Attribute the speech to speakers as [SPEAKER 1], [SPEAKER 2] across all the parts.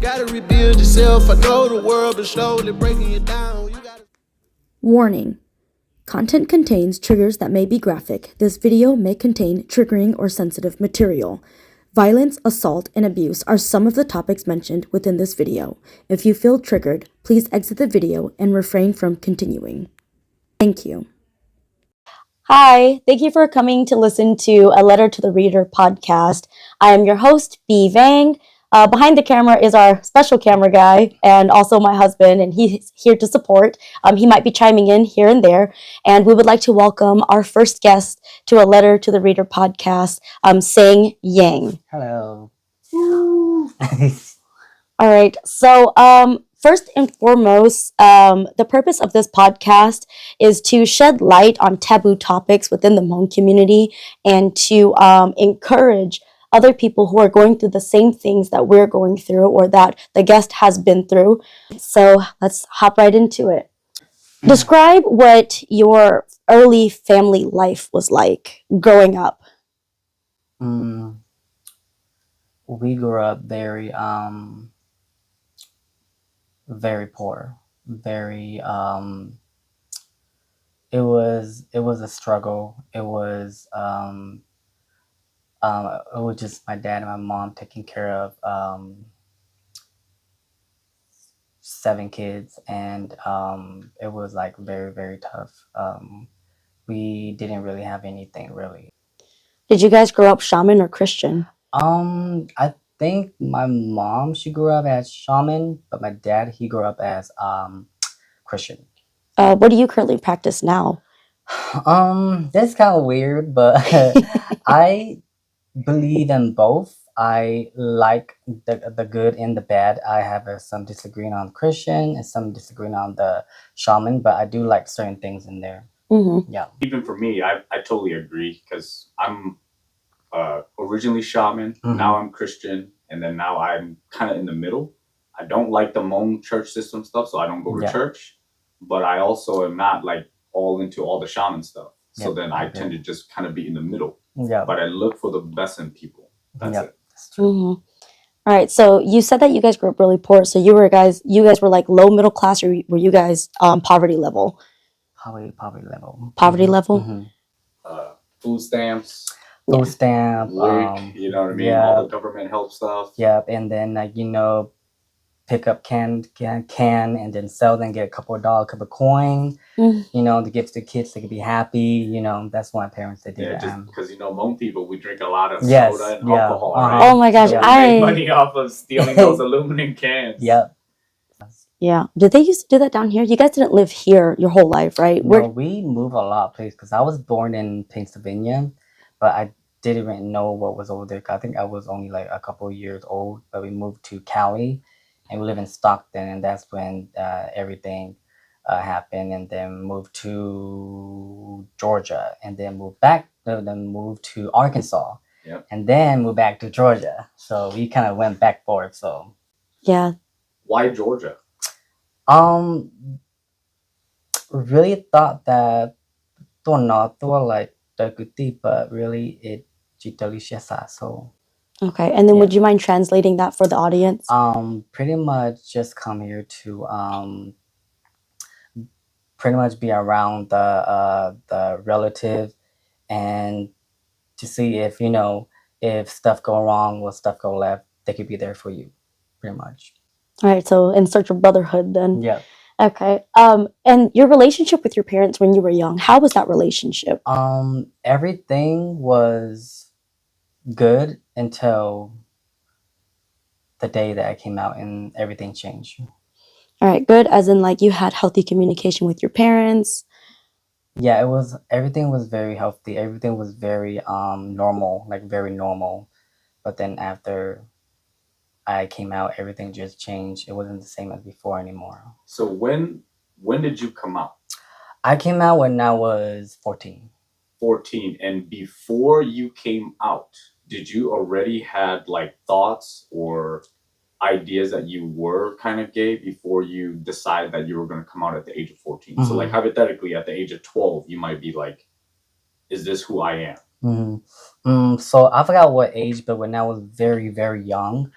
[SPEAKER 1] gotta rebuild yourself. I know the world is slowly breaking you down.
[SPEAKER 2] Warning. Content contains triggers that may be graphic. This video may contain triggering or sensitive material. Violence, assault, and abuse are some of the topics mentioned within this video. If you feel triggered, please exit the video and refrain from continuing. Thank you. Hi, thank you for coming to listen to a Letter to the Reader podcast. I am your host, B. Vang. Behind the camera is our special camera guy and also my husband, and he's here to support. He might be chiming in here and there. And we would like to welcome our first guest to a Letter to the Reader podcast, Seng Yang.
[SPEAKER 3] Hello.
[SPEAKER 2] All right. So, first and foremost, the purpose of this podcast is to shed light on taboo topics within the Hmong community and to encourage other people who are going through the same things that we're going through or that the guest has been through. So let's hop right into it. Describe what your early family life was like growing up.
[SPEAKER 3] We grew up very poor. Very it was a struggle. It was just my dad and my mom taking care of 7 kids, and it was like very, very tough. We didn't really have anything really.
[SPEAKER 2] Did you guys grow up shaman or Christian?
[SPEAKER 3] I think my mom, she grew up as shaman, but my dad, he grew up as Christian.
[SPEAKER 2] What do you currently practice now?
[SPEAKER 3] That's kind of weird, but I believe in both. I like the good and the bad. I have some disagreeing on Christian and some disagreeing on the shaman, but I do like certain things in there.
[SPEAKER 2] Mm-hmm.
[SPEAKER 3] Yeah.
[SPEAKER 4] Even for me, I totally agree, because I'm originally shaman, now I'm Christian, and then now I'm kind of in the middle. I don't like the Hmong church system stuff, so I don't go to church, but I also am not like all into all the shaman stuff. So then I tend to just kind of be in the middle.
[SPEAKER 3] Yeah.
[SPEAKER 4] But I look for the best in people. That's it.
[SPEAKER 3] That's true.
[SPEAKER 2] Mm-hmm. All right. So you said that you guys grew up really poor. So you guys were like low middle class, or were you guys poverty level?
[SPEAKER 3] Poverty level.
[SPEAKER 2] Poverty level.
[SPEAKER 3] Mm-hmm.
[SPEAKER 4] Food stamps.
[SPEAKER 3] Food stamp.
[SPEAKER 4] WIC, you know what I mean? All the government help stuff.
[SPEAKER 3] Yeah, and then pick up can and then sell them, get a couple of dollars, a couple of coin, to give to the kids, they could be happy. That's what my parents did.
[SPEAKER 4] Yeah, just because Hmong people, we drink a lot of
[SPEAKER 3] Yes,
[SPEAKER 4] soda and
[SPEAKER 3] yeah,
[SPEAKER 4] alcohol,
[SPEAKER 3] uh-huh.
[SPEAKER 4] right?
[SPEAKER 2] Oh my gosh,
[SPEAKER 4] So we make money off of stealing those aluminum cans.
[SPEAKER 3] Yep.
[SPEAKER 2] Yeah. Did they used to do that down here? You guys didn't live here your whole life, right?
[SPEAKER 3] No, we moved a lot of places because I was born in Pennsylvania, but I didn't even know what was over there. I think I was only like a couple of years old, but we moved to Cali, and we live in Stockton, and that's when everything happened, and then moved to Georgia, and then moved to Arkansas, and then moved back to Georgia. So we kind of went back forth. So
[SPEAKER 2] yeah.
[SPEAKER 4] Why Georgia?
[SPEAKER 3] Really thought that like but really it so.
[SPEAKER 2] Okay. And then would you mind translating that for the audience?
[SPEAKER 3] Pretty much just come here to pretty much be around the relative and to see if stuff go wrong or stuff go left, they could be there for you, pretty much.
[SPEAKER 2] All right. So in search of brotherhood then.
[SPEAKER 3] Yeah.
[SPEAKER 2] Okay. And your relationship with your parents when you were young, how was that relationship?
[SPEAKER 3] Everything was good until the day that I came out and everything changed.
[SPEAKER 2] All right, good. As in like you had healthy communication with your parents?
[SPEAKER 3] Yeah, everything was very healthy. Everything was very normal, like very normal. But then after I came out, everything just changed. It wasn't the same as before anymore.
[SPEAKER 4] So when did you come out?
[SPEAKER 3] I came out when I was 14.
[SPEAKER 4] 14. And before you came out, did you already had like thoughts or ideas that you were kind of gay before you decided that you were going to come out at the age of 14? So like hypothetically at the age of 12, you might be like, is this who I am?
[SPEAKER 3] So I forgot what age, but when I was very, very young,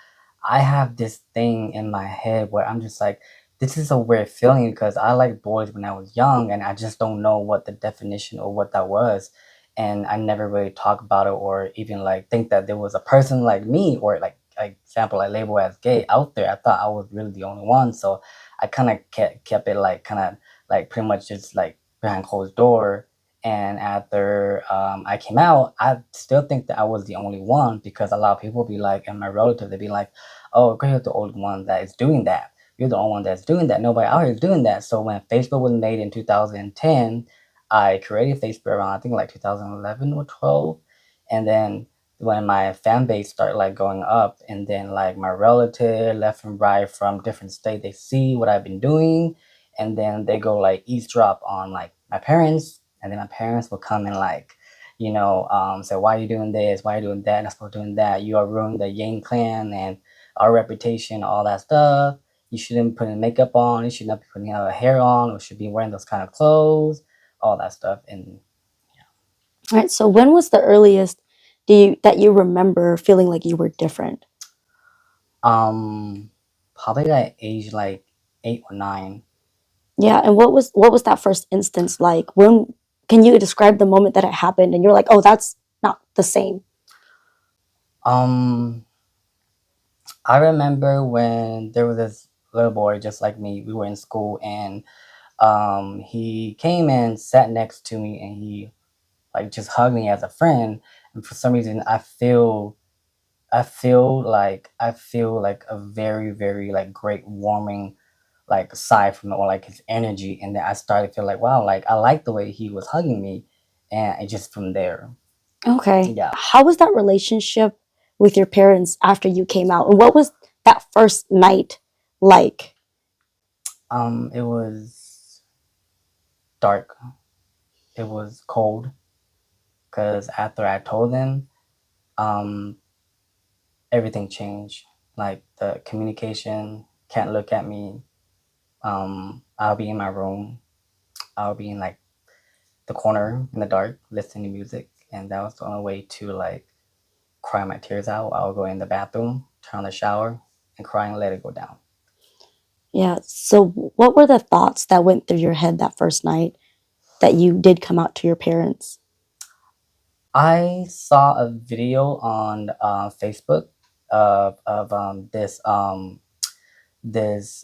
[SPEAKER 3] I have this thing in my head where I'm just like, this is a weird feeling because I liked boys when I was young and I just don't know what the definition or what that was. And I never really talk about it or even like think that there was a person like me or like example like label as gay out there. I thought I was really the only one. So I kind of kept it like kind of like pretty much just like behind closed door. And after I came out, I still think that I was the only one because a lot of people be like, and my relatives, they be like, oh, you're the only one that is doing that. You're the only one that's doing that. Nobody out here is doing that. So when Facebook was made in 2010, I created Facebook around I think like 2011 or 12, and then when my fan base started like going up, and then like my relative left and right from different states, they see what I've been doing, and then they go like eavesdrop on like my parents, and then my parents will come and like say, why are you doing this? Why are you doing that? Not supposed to doing that. You are ruining the Yang clan and our reputation, all that stuff. You shouldn't be putting makeup on. You should not be putting hair on, or should be wearing those kind of clothes, all that stuff. And
[SPEAKER 2] All right. So when was the earliest that you remember feeling like you were different?
[SPEAKER 3] probably like age like 8 or 9.
[SPEAKER 2] Yeah. And what was that first instance like? When can you describe the moment that it happened and you're like, oh, that's not the same?
[SPEAKER 3] Um, I remember when there was this little boy just like me. We were in school, and he came and sat next to me, and he like just hugged me as a friend. And for some reason, I feel like a very very like great warming like sigh from or like his energy, and then I started to feel like wow, like I like the way he was hugging me, and it just from there.
[SPEAKER 2] Okay.
[SPEAKER 3] Yeah.
[SPEAKER 2] How was that relationship with your parents after you came out? And what was that first night like?
[SPEAKER 3] It was dark. It was cold because after I told them, um, everything changed. Like the communication, can't look at me. I'll be in my room. I'll be in like the corner in the dark, listening to music, and that was the only way to like cry my tears out. I'll go in the bathroom, turn on the shower, and cry and let it go down.
[SPEAKER 2] Yeah. So what were the thoughts that went through your head that first night that you did come out to your parents?
[SPEAKER 3] I saw a video on Facebook of this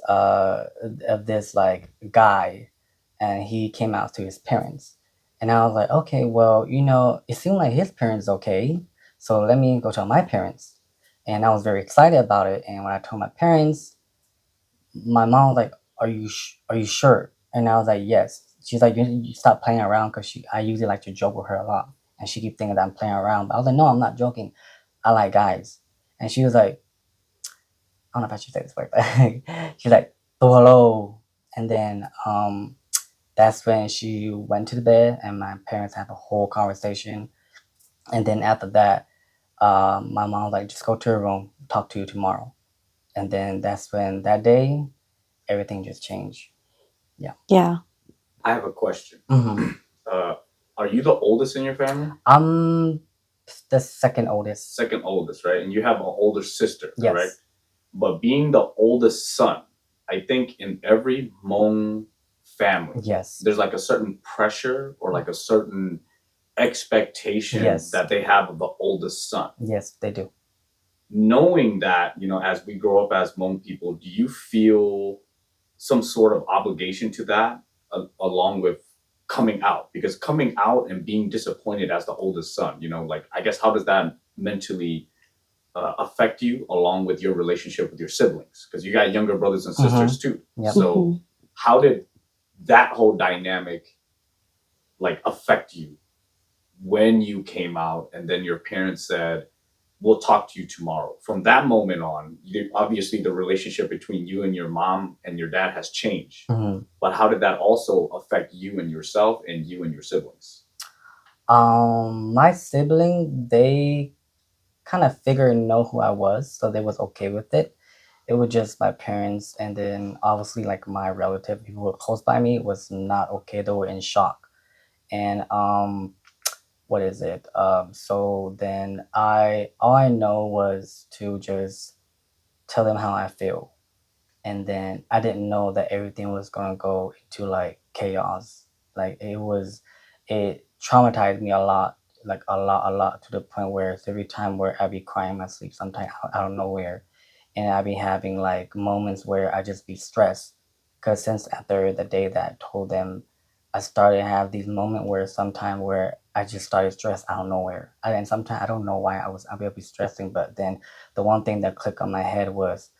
[SPEAKER 3] of this like guy, and he came out to his parents, and I was like, okay, well, it seemed like his parents okay, so let me go tell my parents, and I was very excited about it. And when I told my parents, my mom was like, are you sure? And I was like, yes. She's like, you stop playing around, because I usually like to joke with her a lot, and she keep thinking that I'm playing around. But I was like, no, I'm not joking. I like guys. And she was like, I don't know if I should say this word, but she's like, oh, hello. And then that's when she went to the bed, and my parents had a whole conversation. And then after that, my mom was like, just go to your room, talk to you tomorrow. And then that's when that day, everything just changed. Yeah.
[SPEAKER 2] Yeah.
[SPEAKER 4] I have a question.
[SPEAKER 3] Mm-hmm.
[SPEAKER 4] Are you the oldest in your family?
[SPEAKER 3] I'm the second oldest.
[SPEAKER 4] Second oldest, right? And you have an older sister,
[SPEAKER 3] Yes.
[SPEAKER 4] correct? But being the oldest son, I think in every Hmong family,
[SPEAKER 3] Yes.
[SPEAKER 4] there's like a certain pressure or like a certain expectation
[SPEAKER 3] Yes.
[SPEAKER 4] that they have of the oldest son.
[SPEAKER 3] Yes, they do.
[SPEAKER 4] Knowing that, as we grow up as Hmong people, do you feel some sort of obligation to that along with coming out? Because coming out and being disappointed as the oldest son, like, I guess, how does that mentally affect you along with your relationship with your siblings? Because you got younger brothers and sisters too.
[SPEAKER 3] Yep.
[SPEAKER 4] So how did that whole dynamic like affect you when you came out and then your parents said, we'll talk to you tomorrow? From that moment on, obviously the relationship between you and your mom and your dad has changed.
[SPEAKER 3] Mm-hmm.
[SPEAKER 4] But how did that also affect you and yourself and you and your siblings?
[SPEAKER 3] My sibling, they kind of figured know who I was, so they was okay with it. It was just my parents, and then obviously like my relative, people who were close by me, was not okay. They were in shock. And what is it? So then all I know was to just tell them how I feel. And then I didn't know that everything was gonna go into like chaos. Like it traumatized me a lot, like a lot, to the point where it's every time where I'd be crying in my sleep, sometimes out of nowhere, and I'd be having like moments where I just be stressed. Cause since after the day that I told them, I started to have these moments where sometime where I just started stressed out of nowhere. And sometimes I don't know why I'll be stressing, but then the one thing that clicked on my head was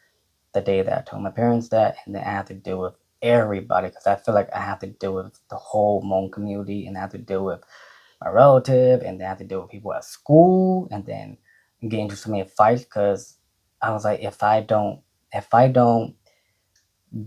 [SPEAKER 3] the day that I told my parents that, and then I have to deal with everybody because I feel like I have to deal with the whole Hmong community, and I have to deal with my relative, and then I have to deal with people at school, and then get into so many fights because I was like, if I don't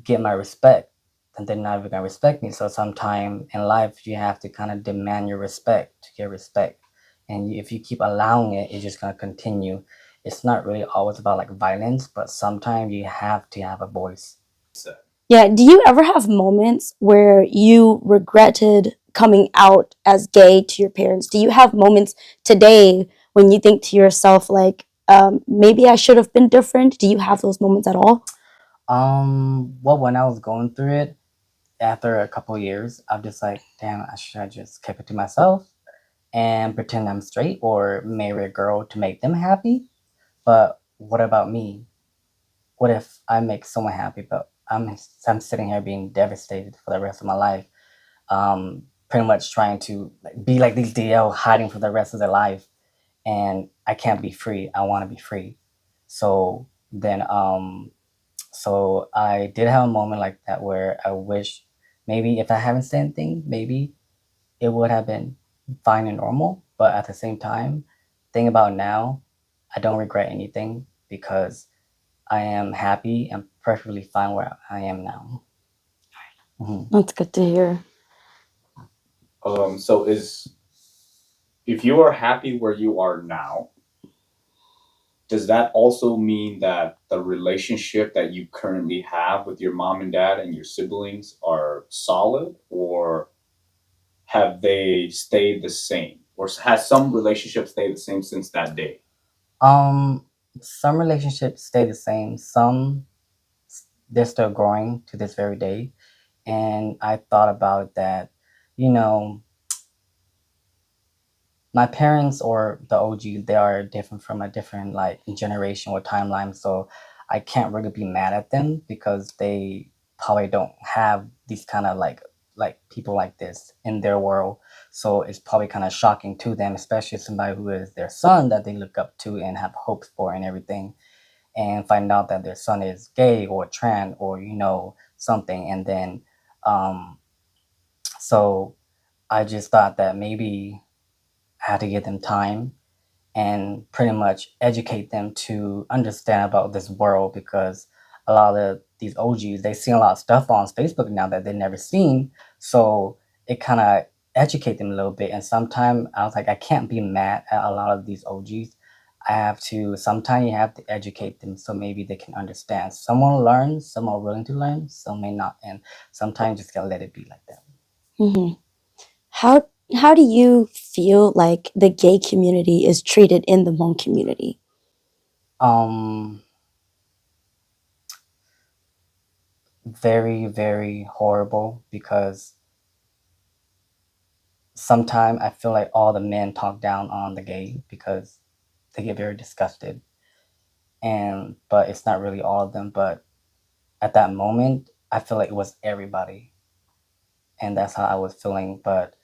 [SPEAKER 3] get my respect, then they're not even gonna respect me. So sometime in life, you have to kind of demand your respect to get respect, and if you keep allowing it, it's just gonna continue. It's not really always about like violence, but sometimes you have to have a voice.
[SPEAKER 2] Yeah, do you ever have moments where you regretted coming out as gay to your parents? Do you have moments today when you think to yourself, like, maybe I should have been different? Do you have those moments at all?
[SPEAKER 3] Well, when I was going through it, after a couple of years, I'm just like, damn, I should have just kept it to myself and pretend I'm straight or marry a girl to make them happy. But what about me? What if I make someone happy, but I'm sitting here being devastated for the rest of my life, pretty much trying to like, be like these DL, hiding for the rest of their life, and I can't be free. I want to be free. So then, so I did have a moment like that where I wish maybe if I haven't said anything, maybe it would have been fine and normal. But at the same time, think about now, I don't regret anything because I am happy and perfectly fine where I am now.
[SPEAKER 2] That's good to hear.
[SPEAKER 4] So if you are happy where you are now, does that also mean that the relationship that you currently have with your mom and dad and your siblings are solid, or have they stayed the same, or has some relationship stayed the same since that day?
[SPEAKER 3] Um, some relationships stay the same. Some they're still growing to this very day. And I thought about that, you know, my parents or the OG, they are different from a different like generation or timeline. So I can't really be mad at them because they probably don't have these kind of like people like this in their world. So it's probably kind of shocking to them, especially somebody who is their son that they look up to and have hopes for and everything, and find out that their son is gay or trans or something, and then um, so I just thought that maybe I had to give them time and pretty much educate them to understand about this world, because a lot of these OGs, they see a lot of stuff on Facebook now that they've never seen. So it kind of educate them a little bit. And sometimes I was like, I can't be mad at a lot of these OGs. Sometimes you have to educate them so maybe they can understand. Some will learn, some are willing to learn, some may not. And sometimes just gotta let it be like that.
[SPEAKER 2] Mm-hmm. How do you feel like the gay community is treated in the Hmong community?
[SPEAKER 3] Um, Very, very horrible, because sometimes I feel like all the men talk down on the gay because they get very disgusted. But it's not really all of them. But at that moment, I feel like it was everybody, and that's how I was feeling. But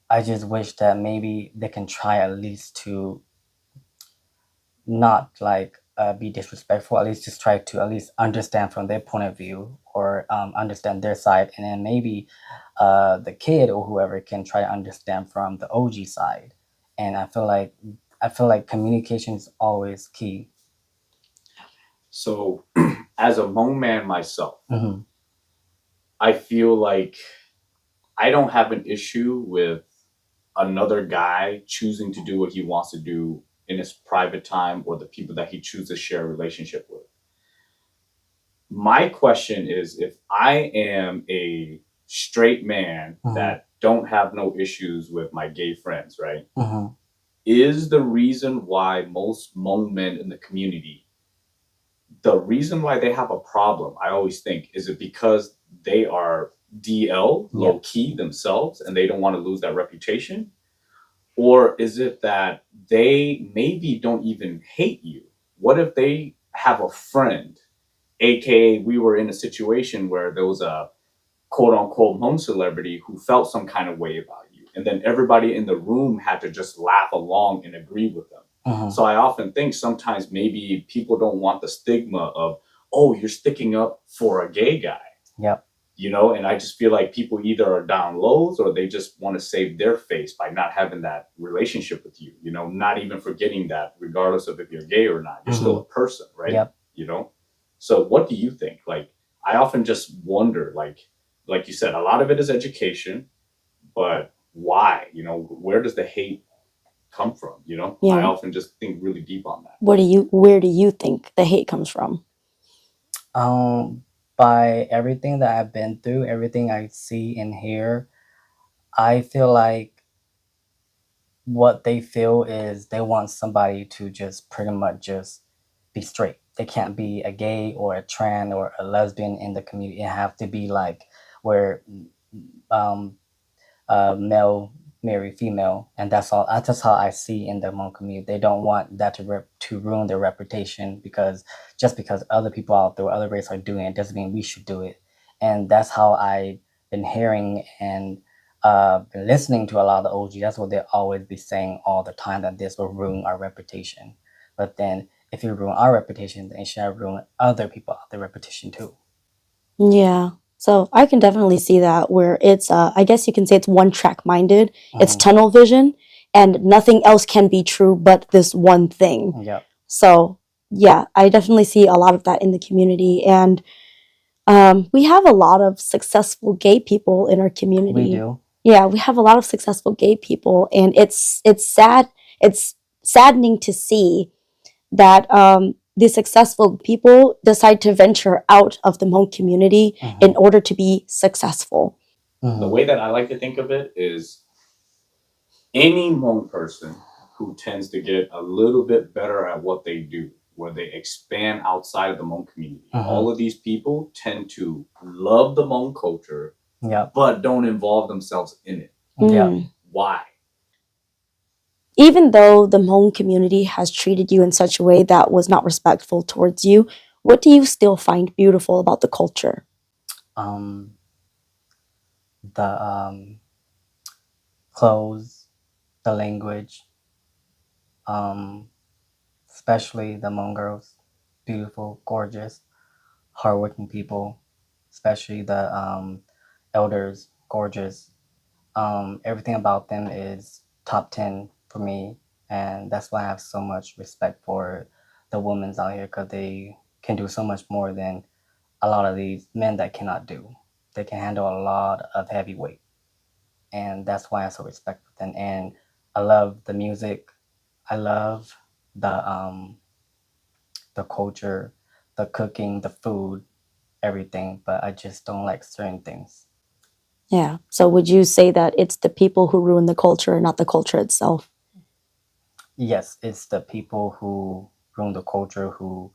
[SPEAKER 3] I just wish that maybe they can try at least to not like be disrespectful. At least just try to at least understand from their point of view, or understand their side, and then maybe the kid or whoever can try to understand from the OG side. And I feel like communication is always key.
[SPEAKER 4] So, as a Hmong man myself,
[SPEAKER 3] Mm-hmm.
[SPEAKER 4] I feel like I don't have an issue with another guy choosing to do what he wants to do in his private time, or the people that he chooses to share a relationship with. My question is, if I am a straight man that don't have no issues with my gay friends, right?
[SPEAKER 3] Mm-hmm.
[SPEAKER 4] Is the reason why most Hmong men in the community the reason why they have a problem, I always think, is it because they are DL, low key themselves, and they don't want to lose that reputation? Or is it that they maybe don't even hate you? What if they have a friend, aka we were in a situation where there was a quote unquote Hmong celebrity who felt some kind of way about you, and then everybody in the room had to just laugh along and agree with them. So I often think sometimes maybe people don't want the stigma of, oh, you're sticking up for a gay guy.
[SPEAKER 3] Yep.
[SPEAKER 4] You know, and I just feel like people either are down lows or they just want to save their face by not having that relationship with you, you know, not even forgetting that regardless of if you're gay or not, you're still a person, right?
[SPEAKER 3] Yep.
[SPEAKER 4] You know? So what do you think? Like, I often just wonder, like you said, a lot of it is education, but why? You know, where does the hate come from? You know, I often just think really deep on that.
[SPEAKER 2] Where do you think the hate comes from?
[SPEAKER 3] By everything that I've been through, everything I see and hear, I feel like what they feel is they want somebody to just pretty much just be straight. They can't be a gay or a trans or a lesbian in the community. It have to be like where male marry female, and that's all. That's how I see in the Hmong community. They don't want that to ruin their reputation because just because other people out there, other races are doing it, doesn't mean we should do it. And that's how I've been hearing and been listening to a lot of the OG. That's what they always be saying all the time, that this will ruin our reputation. But then if you ruin our reputation, then it should ruin other people out their reputation too.
[SPEAKER 2] Yeah. So I can definitely see that where it's I guess you can say it's one track minded. It's tunnel vision and nothing else can be true but this one thing.
[SPEAKER 3] Yep.
[SPEAKER 2] So yeah, I definitely see a lot of that in the community, and we have a lot of successful gay people in our community.
[SPEAKER 3] We do.
[SPEAKER 2] Yeah, we have a lot of successful gay people, and it's sad. It's saddening to see that the successful people decide to venture out of the Hmong community in order to be successful.
[SPEAKER 4] The way that I like to think of it is any Hmong person who tends to get a little bit better at what they do, where they expand outside of the Hmong community. All of these people tend to love the Hmong culture, but don't involve themselves in it. Why?
[SPEAKER 2] Even though the Hmong community has treated you in such a way that was not respectful towards you, what do you still find beautiful about the culture?
[SPEAKER 3] The clothes, the language, especially the Hmong girls, beautiful, gorgeous, hardworking people, especially the elders, gorgeous. Everything about them is top 10 for me, and that's why I have so much respect for the women out here, because they can do so much more than a lot of these men that cannot do. They can handle a lot of heavy weight, and that's why I so respect them. And I love the music. I love the culture, the cooking, the food, everything, but I just don't like certain things.
[SPEAKER 2] Yeah. So would you say that it's the people who ruin the culture, not the culture itself?
[SPEAKER 3] Yes, it's the people who ruin the culture, who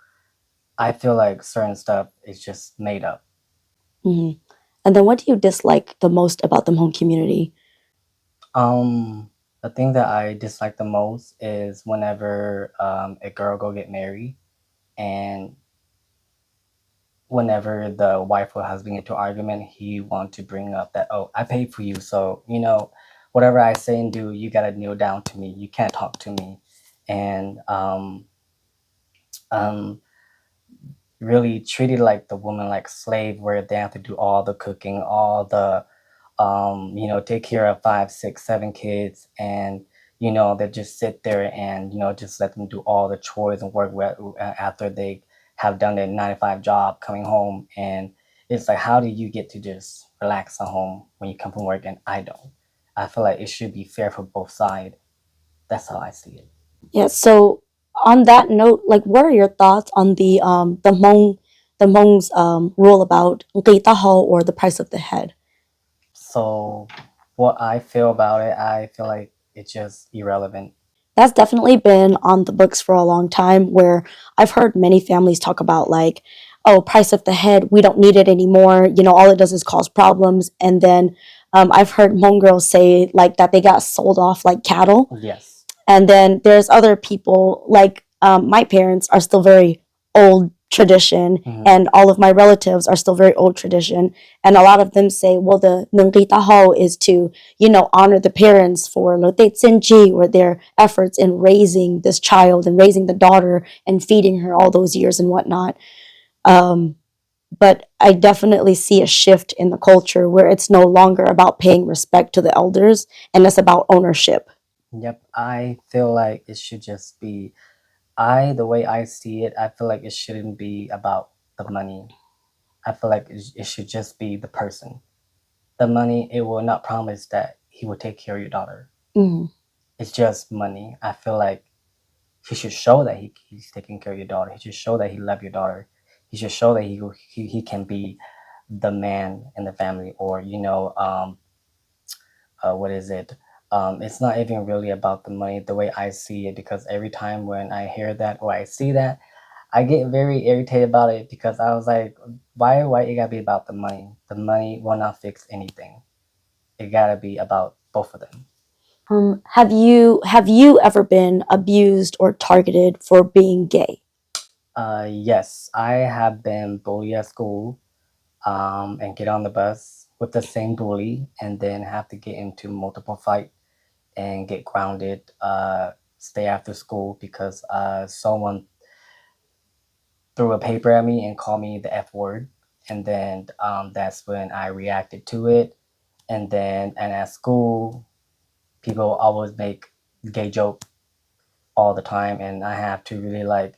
[SPEAKER 3] I feel like certain stuff is just made up.
[SPEAKER 2] And then what do you dislike the most about the Hmong community?
[SPEAKER 3] The thing that I dislike the most is whenever a girl go get married, and whenever the wife or husband get into argument, he want to bring up that, oh, I paid for you, so you know, whatever I say and do, you gotta kneel down to me. You can't talk to me, and really treated like the woman like slave, where they have to do all the cooking, all the you know, take care of 5, 6, 7 kids, and you know, they just sit there and you know, just let them do all the chores and work after they have done their 9 to 5 job, coming home. And it's like, how do you get to just relax at home when you come from work and I don't? I feel like it should be fair for both sides. That's how I see it.
[SPEAKER 2] Yeah. So on that note, like, what are your thoughts on the Hmong's rule about "qitaho" or the price of the head?
[SPEAKER 3] So what I feel about it, I feel like it's just irrelevant.
[SPEAKER 2] That's definitely been on the books for a long time, where I've heard many families talk about, like, oh, price of the head, we don't need it anymore. You know, all it does is cause problems. And then I've heard Hmong girls say like that they got sold off like cattle.
[SPEAKER 3] Yes.
[SPEAKER 2] And then there's other people like my parents are still very old tradition, and all of my relatives are still very old tradition. And a lot of them say, well, the Nungri Taho is to, you know, honor the parents for Lote Tsenji, or their efforts in raising this child and raising the daughter and feeding her all those years and whatnot. Um, but I definitely see a shift in the culture where it's no longer about paying respect to the elders, and it's about ownership.
[SPEAKER 3] Yep. I feel like it should just be, the way I see it, I feel like it shouldn't be about the money. I feel like it should just be the person. The money, it will not promise that he will take care of your daughter.
[SPEAKER 2] Mhm.
[SPEAKER 3] It's just money. I feel like he should show that he's taking care of your daughter. He should show that he loves your daughter. He should show that he can be the man in the family, or what is it? It's not even really about the money the way I see it, because every time when I hear that or I see that, I get very irritated about it, because I was like, why it gotta be about the money? The money will not fix anything. It gotta be about both of them.
[SPEAKER 2] Have you ever been abused or targeted for being gay?
[SPEAKER 3] Yes, I have been bullied at school, and get on the bus with the same bully, and then have to get into multiple fight and get grounded, stay after school because someone threw a paper at me and called me the F word. And then that's when I reacted to it. And at school, people always make gay joke all the time, and I have to really, like,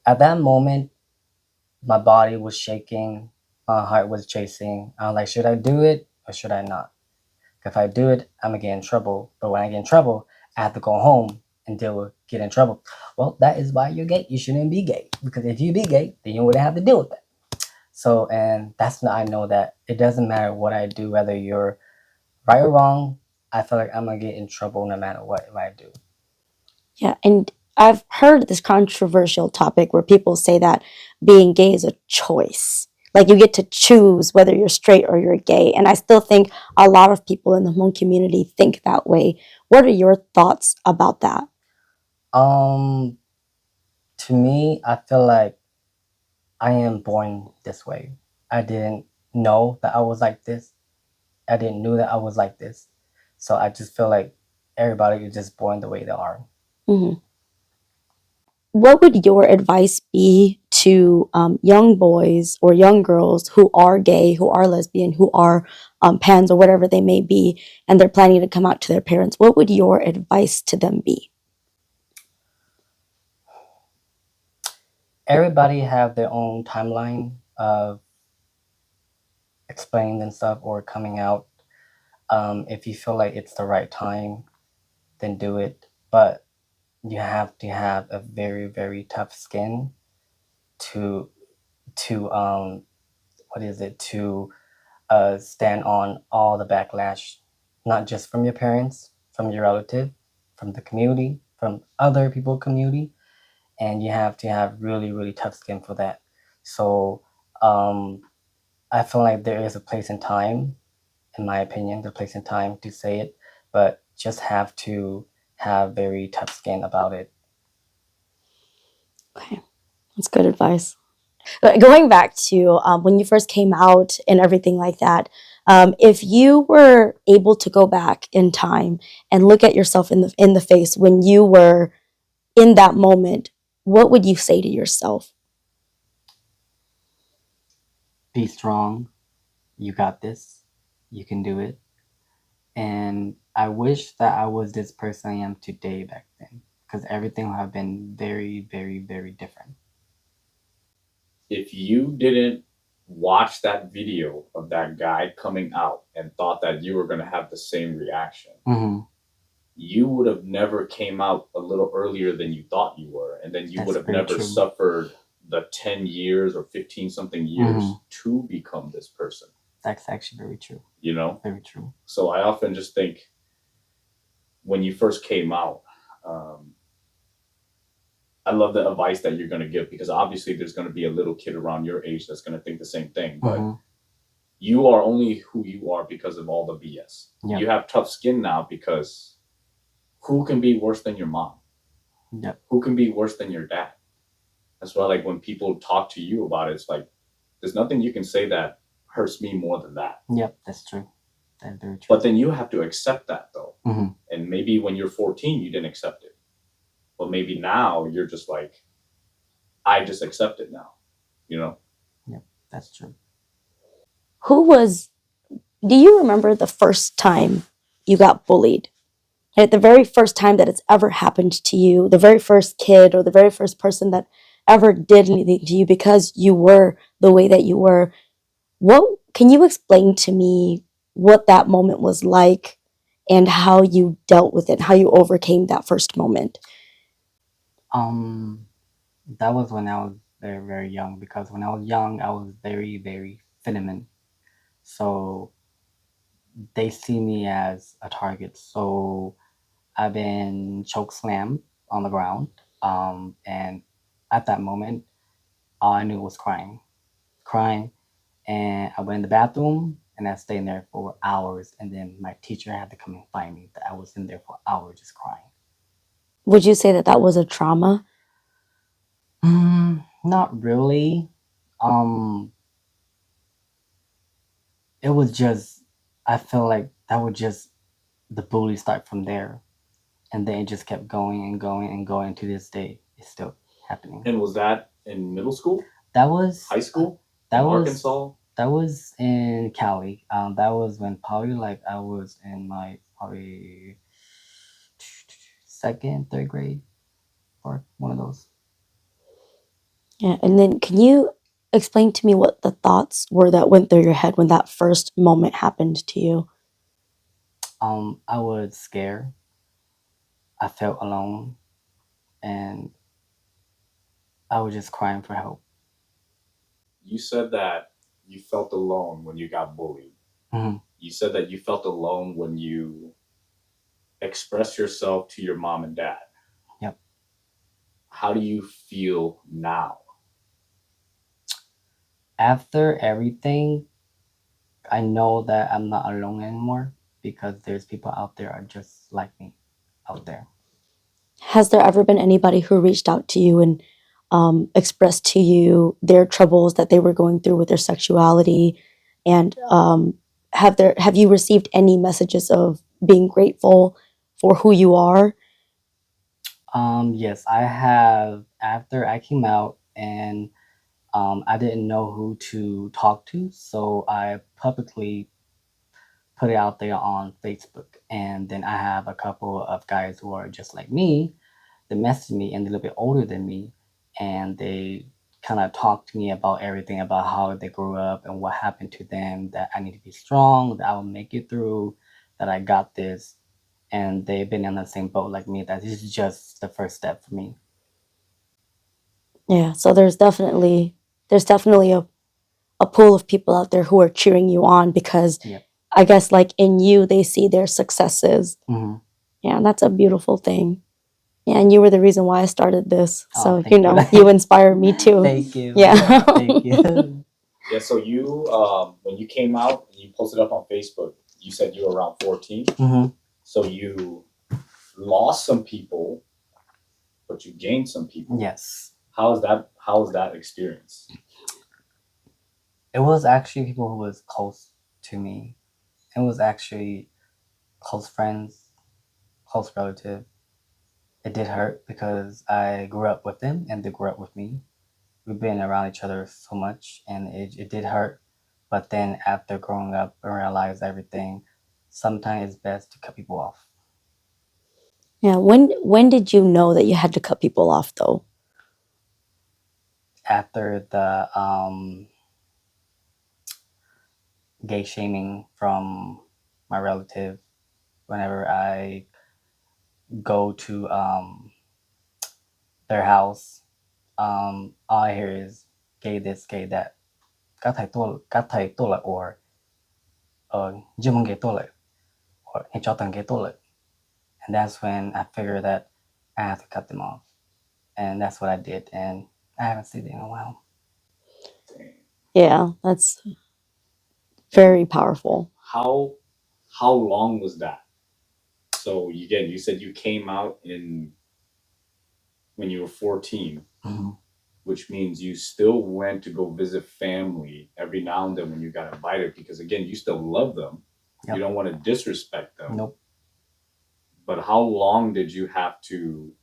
[SPEAKER 3] at that moment, my body was shaking, my heart was chasing. I was like, should I do it or should I not? If I do it, I'm gonna get in trouble. But when I get in trouble, I have to go home and deal with get in trouble. Well, that is why you're gay. You shouldn't be gay, because if you be gay, then you wouldn't have to deal with that. So, and that's when I know that it doesn't matter what I do, whether you're right or wrong. I feel like I'm gonna get in trouble no matter what I do.
[SPEAKER 2] Yeah, and I've heard this controversial topic where people say that being gay is a choice. Like you get to choose whether you're straight or you're gay. And I still think a lot of people in the Hmong community think that way. What are your thoughts about that?
[SPEAKER 3] Um, to me, I feel like I am born this way. I didn't know that I was like this. I didn't know that I was like this. So I just feel like everybody is just born the way they are.
[SPEAKER 2] Mhm. What would your advice be to young boys or young girls who are gay, who are lesbian, who are pans or whatever they may be, and they're planning to come out to their parents? What would your advice to them be?
[SPEAKER 3] Everybody have their own timeline of explaining themselves or coming out. If you feel like it's the right time, then do it. But you have to have a very, very tough skin to what is it, to stand on all the backlash, not just from your parents, from your relative, from the community, from other people community, and you have to have really, really tough skin for that. So um, I feel like there is a place and time, in my opinion, the place and time to say it, but just have to have very tough skin about it.
[SPEAKER 2] Okay, that's good advice. But going back to when you first came out and everything like that, if you were able to go back in time and look at yourself in the face when you were in that moment, what would you say to yourself?
[SPEAKER 3] Be strong. You got this. You can do it. And I wish that I was this person I am today back then, because everything would have been very, very, very different.
[SPEAKER 4] If you didn't watch that video of that guy coming out and thought that you were going to have the same reaction, you would have never came out a little earlier than you thought you were, and then you
[SPEAKER 3] That's
[SPEAKER 4] would have
[SPEAKER 3] very
[SPEAKER 4] never
[SPEAKER 3] true.
[SPEAKER 4] suffered the 10 years or 15 something years to become this person,
[SPEAKER 3] That's actually very true.
[SPEAKER 4] you know?
[SPEAKER 3] Very true.
[SPEAKER 4] So I often just think when you first came out, I love the advice that you're going to give, because obviously there's going to be a little kid around your age that's going to think the same thing. But you are only who you are because of all the BS.
[SPEAKER 3] Yep.
[SPEAKER 4] You have tough skin now because who can be worse than your mom?
[SPEAKER 3] Yep.
[SPEAKER 4] Who can be worse than your dad? That's why, like, when people talk to you about it, it's like, there's nothing you can say that hurts me more than that.
[SPEAKER 3] Yep, that's true. That's very true.
[SPEAKER 4] But then you have to accept that, though.
[SPEAKER 3] Mm-hmm.
[SPEAKER 4] And maybe when you're 14, you didn't accept it. But maybe now you're just like, I just accept it now, you know?
[SPEAKER 3] Yep, that's true.
[SPEAKER 2] Do you remember the first time you got bullied? Like the very first time that it's ever happened to you, the very first kid or the very first person that ever did anything to you because you were the way that you were. What can you explain to me what that moment was like and how you dealt with it, how you overcame that first moment?
[SPEAKER 3] That was when I was very, very young, because when I was young, I was very, very feminine. So they see me as a target. So I've been choke slammed on the ground. And at that moment, all I knew was crying. And I went in the bathroom and I stayed in there for hours. And then my teacher had to come and find me, that I was in there for hours just crying.
[SPEAKER 2] Would you say that that was a trauma?
[SPEAKER 3] Not really. It was just, I feel like that would just, the bully start from there. And then it just kept going and going and going to this day. It's still happening.
[SPEAKER 4] And was that in middle school?
[SPEAKER 3] That was
[SPEAKER 4] high school?
[SPEAKER 3] That
[SPEAKER 4] in
[SPEAKER 3] was
[SPEAKER 4] Arkansas?
[SPEAKER 3] That was in Cali. That was when probably like I was in my probably second, third grade, or one of those.
[SPEAKER 2] Yeah, and then can you explain to me what the thoughts were that went through your head when that first moment happened to you?
[SPEAKER 3] I was scared. I felt alone, and I was just crying for help.
[SPEAKER 4] You said that you felt alone when you got bullied.
[SPEAKER 3] Mm-hmm.
[SPEAKER 4] You said that you felt alone when you expressed yourself to your mom and dad.
[SPEAKER 3] Yep.
[SPEAKER 4] How do you feel now?
[SPEAKER 3] After everything, I know that I'm not alone anymore, because there's people out there are just like me out there.
[SPEAKER 2] Has there ever been anybody who reached out to you and expressed to you their troubles that they were going through with their sexuality? And have you received any messages of being grateful for who you are?
[SPEAKER 3] Yes, I have. After I came out, and I didn't know who to talk to, so I publicly put it out there on Facebook. And then I have a couple of guys who are just like me that messaged me, and they're a little bit older than me, and they kind of talked to me about everything, about how they grew up and what happened to them, that I need to be strong, that I will make it through, that I got this. And they've been in the same boat like me, that this is just the first step for me.
[SPEAKER 2] Yeah, so there's definitely a pool of people out there who are cheering you on because
[SPEAKER 3] Yep.
[SPEAKER 2] I guess like in you they see their successes.
[SPEAKER 3] Mm-hmm.
[SPEAKER 2] Yeah, and that's a beautiful thing. Yeah, and you were the reason why I started this. So,
[SPEAKER 3] thank you.
[SPEAKER 2] you inspire me too.
[SPEAKER 3] Thank you.
[SPEAKER 2] Yeah.
[SPEAKER 3] Thank you.
[SPEAKER 4] Yeah, so you, when you came out and you posted up on Facebook, you said you were around 14.
[SPEAKER 3] Mm-hmm.
[SPEAKER 4] So you lost some people, but you gained some people.
[SPEAKER 3] Yes.
[SPEAKER 4] How was that experience?
[SPEAKER 3] It was actually people who was close to me. It was actually close friends, close relative. It did hurt because I grew up with them and they grew up with me. We've been around each other so much, and it did hurt. But then after growing up and realize everything, sometimes it's best to cut people off.
[SPEAKER 2] Yeah, when did you know that you had to cut people off though?
[SPEAKER 3] After the gay shaming from my relative, whenever I go to their house, all I hear is gay this, gay that. Các thầy tôi lại, or chưa mong gay tôi lại, or hình cho thằng gay tôi lại. And that's when I figured that I have to cut them off. And that's what I did. And I haven't seen it in a while.
[SPEAKER 2] Yeah, that's very powerful.
[SPEAKER 4] How long was that? So again, you said you came out when you were 14, which means you still went to go visit family every now and then when you got invited, because again, you still love them.
[SPEAKER 3] Yep.
[SPEAKER 4] You don't want to disrespect them.
[SPEAKER 3] Nope.
[SPEAKER 4] But how long did you have to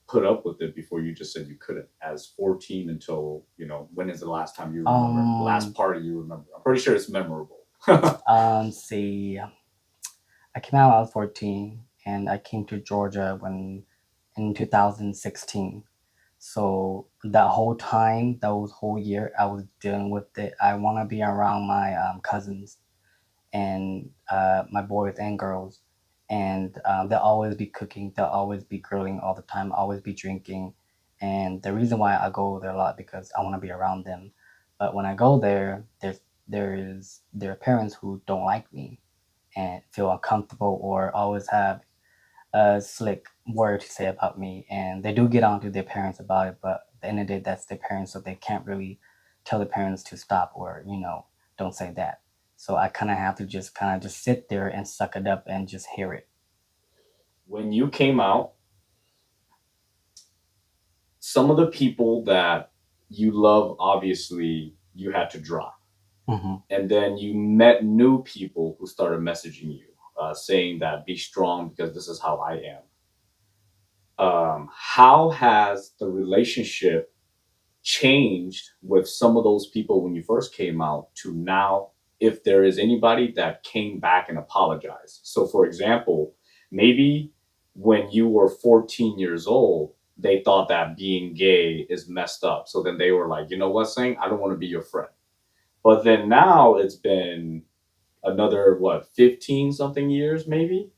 [SPEAKER 4] put up with it before you just said you couldn't? As 14 until, when is the last time you remember? The last party you remember? I'm pretty sure it's memorable.
[SPEAKER 3] See, I came out when I was 14, and I came to Georgia in 2016. So that whole time, those whole year, I was dealing with it. I want to be around my cousins and my boys and girls, and they'll always be cooking, they'll always be grilling all the time, always be drinking. And the reason why I go there a lot because I want to be around them. But when I go there, there are parents who don't like me and feel uncomfortable or always have a slick word to say about me, and they do get on to their parents about it, but at the end of the day, that's their parents, so they can't really tell the parents to stop or don't say that. So I kind of have to just sit there and suck it up and just hear it.
[SPEAKER 4] When you came out, some of the people that you love, obviously, you had to drop. And then you met new people who started messaging you, saying that be strong because this is how I am. How has the relationship changed with some of those people when you first came out to now, if there is anybody that came back and apologized? So, for example, maybe when you were 14 years old, they thought that being gay is messed up. So then they were like, you know what, Seng, I don't want to be your friend. But then now it's been another, 15 something years maybe?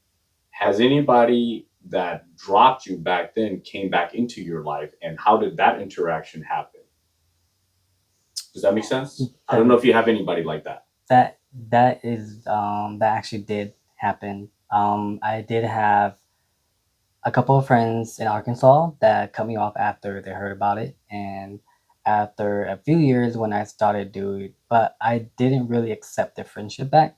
[SPEAKER 4] Has anybody that dropped you back then came back into your life, and how did that interaction happen? Does that make sense? I don't know if you have anybody like that.
[SPEAKER 3] That actually did happen. I did have a couple of friends in Arkansas that cut me off after they heard about it, and after a few years when I started doing, but I didn't really accept their friendship back,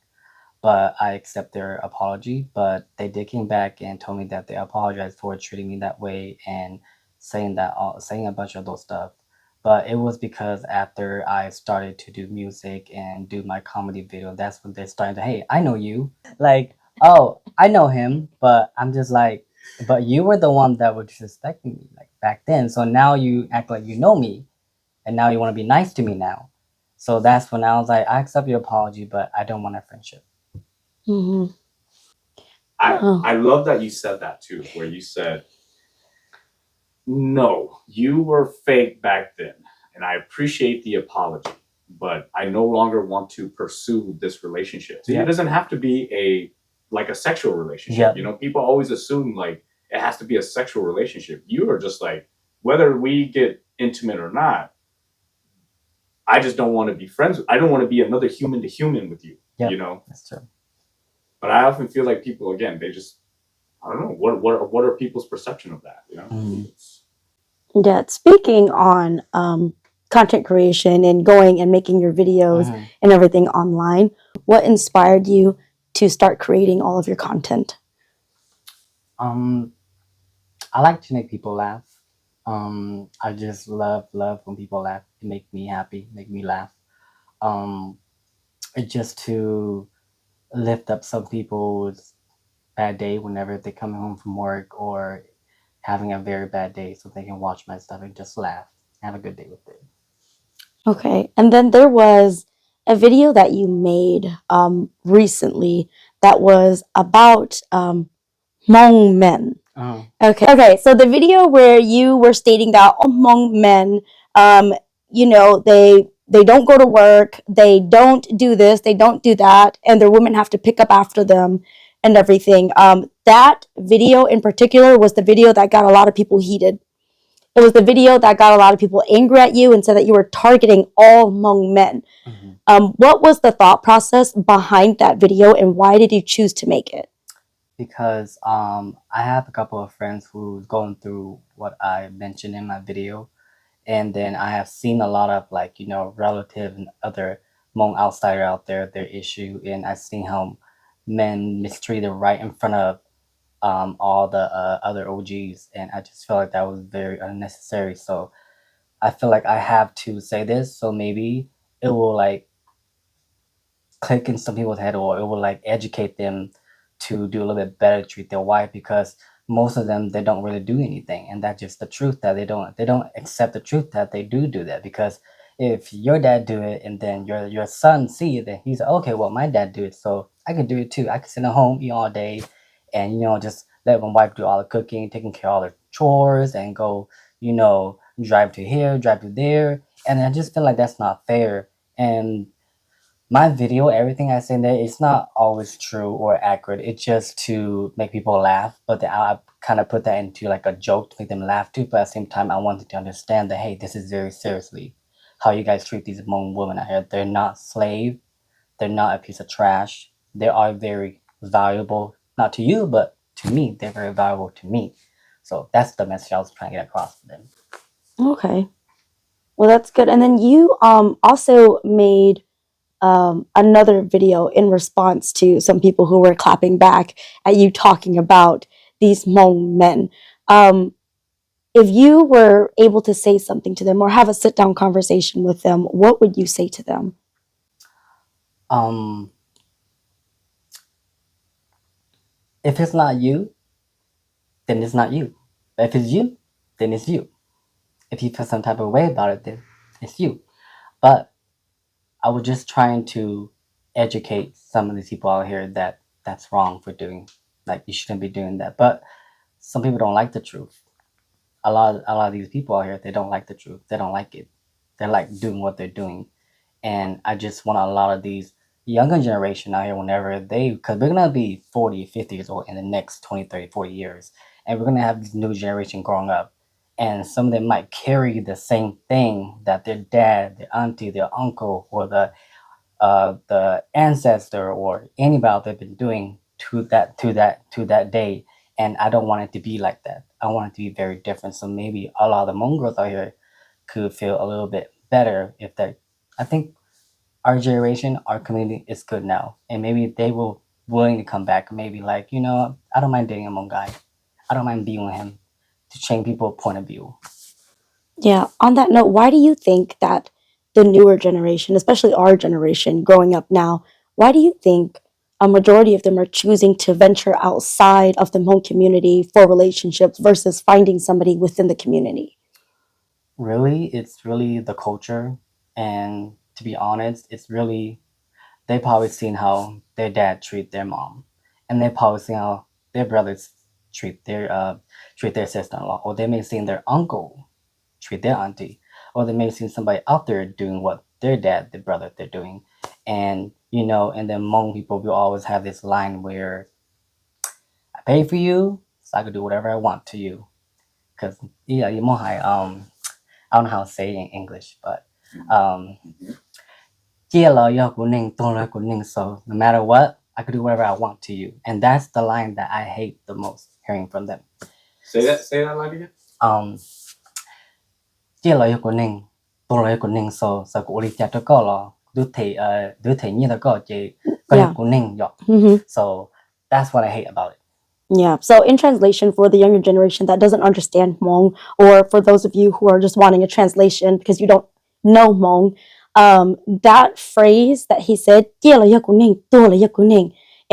[SPEAKER 3] but I accept their apology. But they did came back and told me that they apologized for treating me that way and saying a bunch of those stuff. But it was because after I started to do music and do my comedy video, that's when they started to, hey, I know you. Like, oh, I know him, but I'm just like, but you were the one that was disrespecting me like back then. So now you act like you know me, and now you want to be nice to me now. So that's when I was like, I accept your apology, but I don't want a friendship.
[SPEAKER 4] I love that you said that too, where you said, no, you were fake back then, and I appreciate the apology, but I no longer want to pursue this relationship. See, It doesn't have to be a sexual relationship. People always assume like it has to be a sexual relationship. You are just like, whether we get intimate or not, I just don't want to be friends. I don't want to be another human to human with you.
[SPEAKER 3] That's true.
[SPEAKER 4] But I often feel like people, again, they just, I don't know, what are people's perception of that?
[SPEAKER 2] Yeah, speaking on content creation and going and making your videos and everything online, what inspired you to start creating all of your content?
[SPEAKER 3] I like to make people laugh. I just love when people laugh. It make me happy, make me laugh. Just to lift up some people's bad day whenever they're coming home from work or having a very bad day, so they can watch my stuff and just laugh, have a good day with it.
[SPEAKER 2] Okay, and then there was a video that you made recently that was about Hmong men. Okay, so the video where you were stating that all Hmong men, they don't go to work, they don't do this, they don't do that, and their women have to pick up after them and everything. That video in particular was the video that got a lot of people heated. It was the video that got a lot of people angry at you and said that you were targeting all Hmong men. What was the thought process behind that video, and why did you choose to make it?
[SPEAKER 3] because I have a couple of friends who's going through what I mentioned in my video, and then I have seen a lot of like relative and other Hmong outsider out there their issue, and I've seen how men mistreated right in front of all the other OGs, and I just feel like that was very unnecessary. So I feel like I have to say this, so maybe it will like click in some people's head, or it will like educate them to do a little bit better, treat their wife, because most of them they don't really do anything, and that's just the truth that they don't accept the truth that they do that. Because if your dad do it and then your son see it, then he's like, okay, well my dad do it, so I can do it too. I can sit at home, eat all day, and just let my wife do all the cooking, taking care of all the chores, and go drive to here, drive to there. And I just feel like that's not fair. And my video, everything I say there, it's not always true or accurate. It's just to make people laugh. But then I kind of put that into like a joke to make them laugh too. But at the same time, I wanted to understand that, hey, this is very seriously how you guys treat these Hmong women out here. They're not slave. They're not a piece of trash. They are very valuable, not to you, but to me. They're very valuable to me. So that's the message I was trying to get across to them.
[SPEAKER 2] Okay. Well, that's good. And then you also made another video in response to some people who were clapping back at you talking about these Hmong men. If you were able to say something to them or have a sit-down conversation with them, what would you say to them?
[SPEAKER 3] If it's not you, then it's not you. But if it's you, then it's you. If you feel some type of way about it, then it's you. But I was just trying to educate some of these people out here that that's wrong for doing. Like, you shouldn't be doing that. But some people don't like the truth. A lot of these people out here, they don't like the truth. They don't like it. They like doing what they're doing. And I just want a lot of these younger generation out here, whenever because we're going to be 40, 50 years old in the next 20, 30, 40 years. And we're going to have this new generation growing up. And some of them might carry the same thing that their dad, their auntie, their uncle, or the ancestor or anybody out there been doing to that day. And I don't want it to be like that. I want it to be very different. So maybe a lot of the Mongols out here could feel a little bit better if they. I think our generation, our community is good now, and maybe they will willing to come back. Maybe like I don't mind dating a Hmong guy. I don't mind being with him to change people's point of view.
[SPEAKER 2] Yeah, on that note, why do you think that the newer generation, especially our generation growing up now, why do you think a majority of them are choosing to venture outside of the Hmong community for relationships versus finding somebody within the community?
[SPEAKER 3] Really, it's really the culture, and to be honest, it's really they probably seen how their dad treat their mom, and they probably seen how their brothers treat their sister-in-law, or they may seen their uncle treat their auntie, or they may seen somebody out there doing what their dad, their brother, they're doing. And and then Hmong people will always have this line where I pay for you, so I can do whatever I want to you. Because you know, I don't know how to say it in English, but so no matter what, I could do whatever I want to you. And that's the line that I hate the most hearing from them.
[SPEAKER 4] Say that line again.
[SPEAKER 3] So so that's what I hate about it.
[SPEAKER 2] Yeah. So in translation, for the younger generation that doesn't understand Hmong, or for those of you who are just wanting a translation because you don't know Hmong, that phrase that he said, it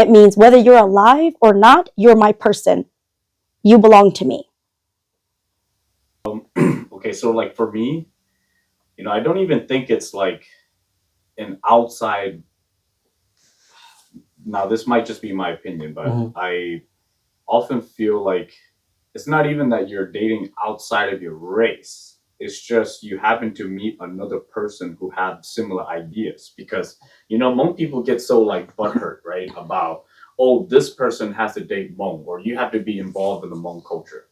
[SPEAKER 2] means whether you're alive or not, you're my person. You belong to me.
[SPEAKER 4] Okay, so like for me, I don't even think it's like an outside. Now, this might just be my opinion, but I often feel like it's not even that you're dating outside of your race. It's just you happen to meet another person who have similar ideas, because Hmong people get so like butthurt, right? About, oh, this person has to date Hmong, or you have to be involved in the Hmong culture.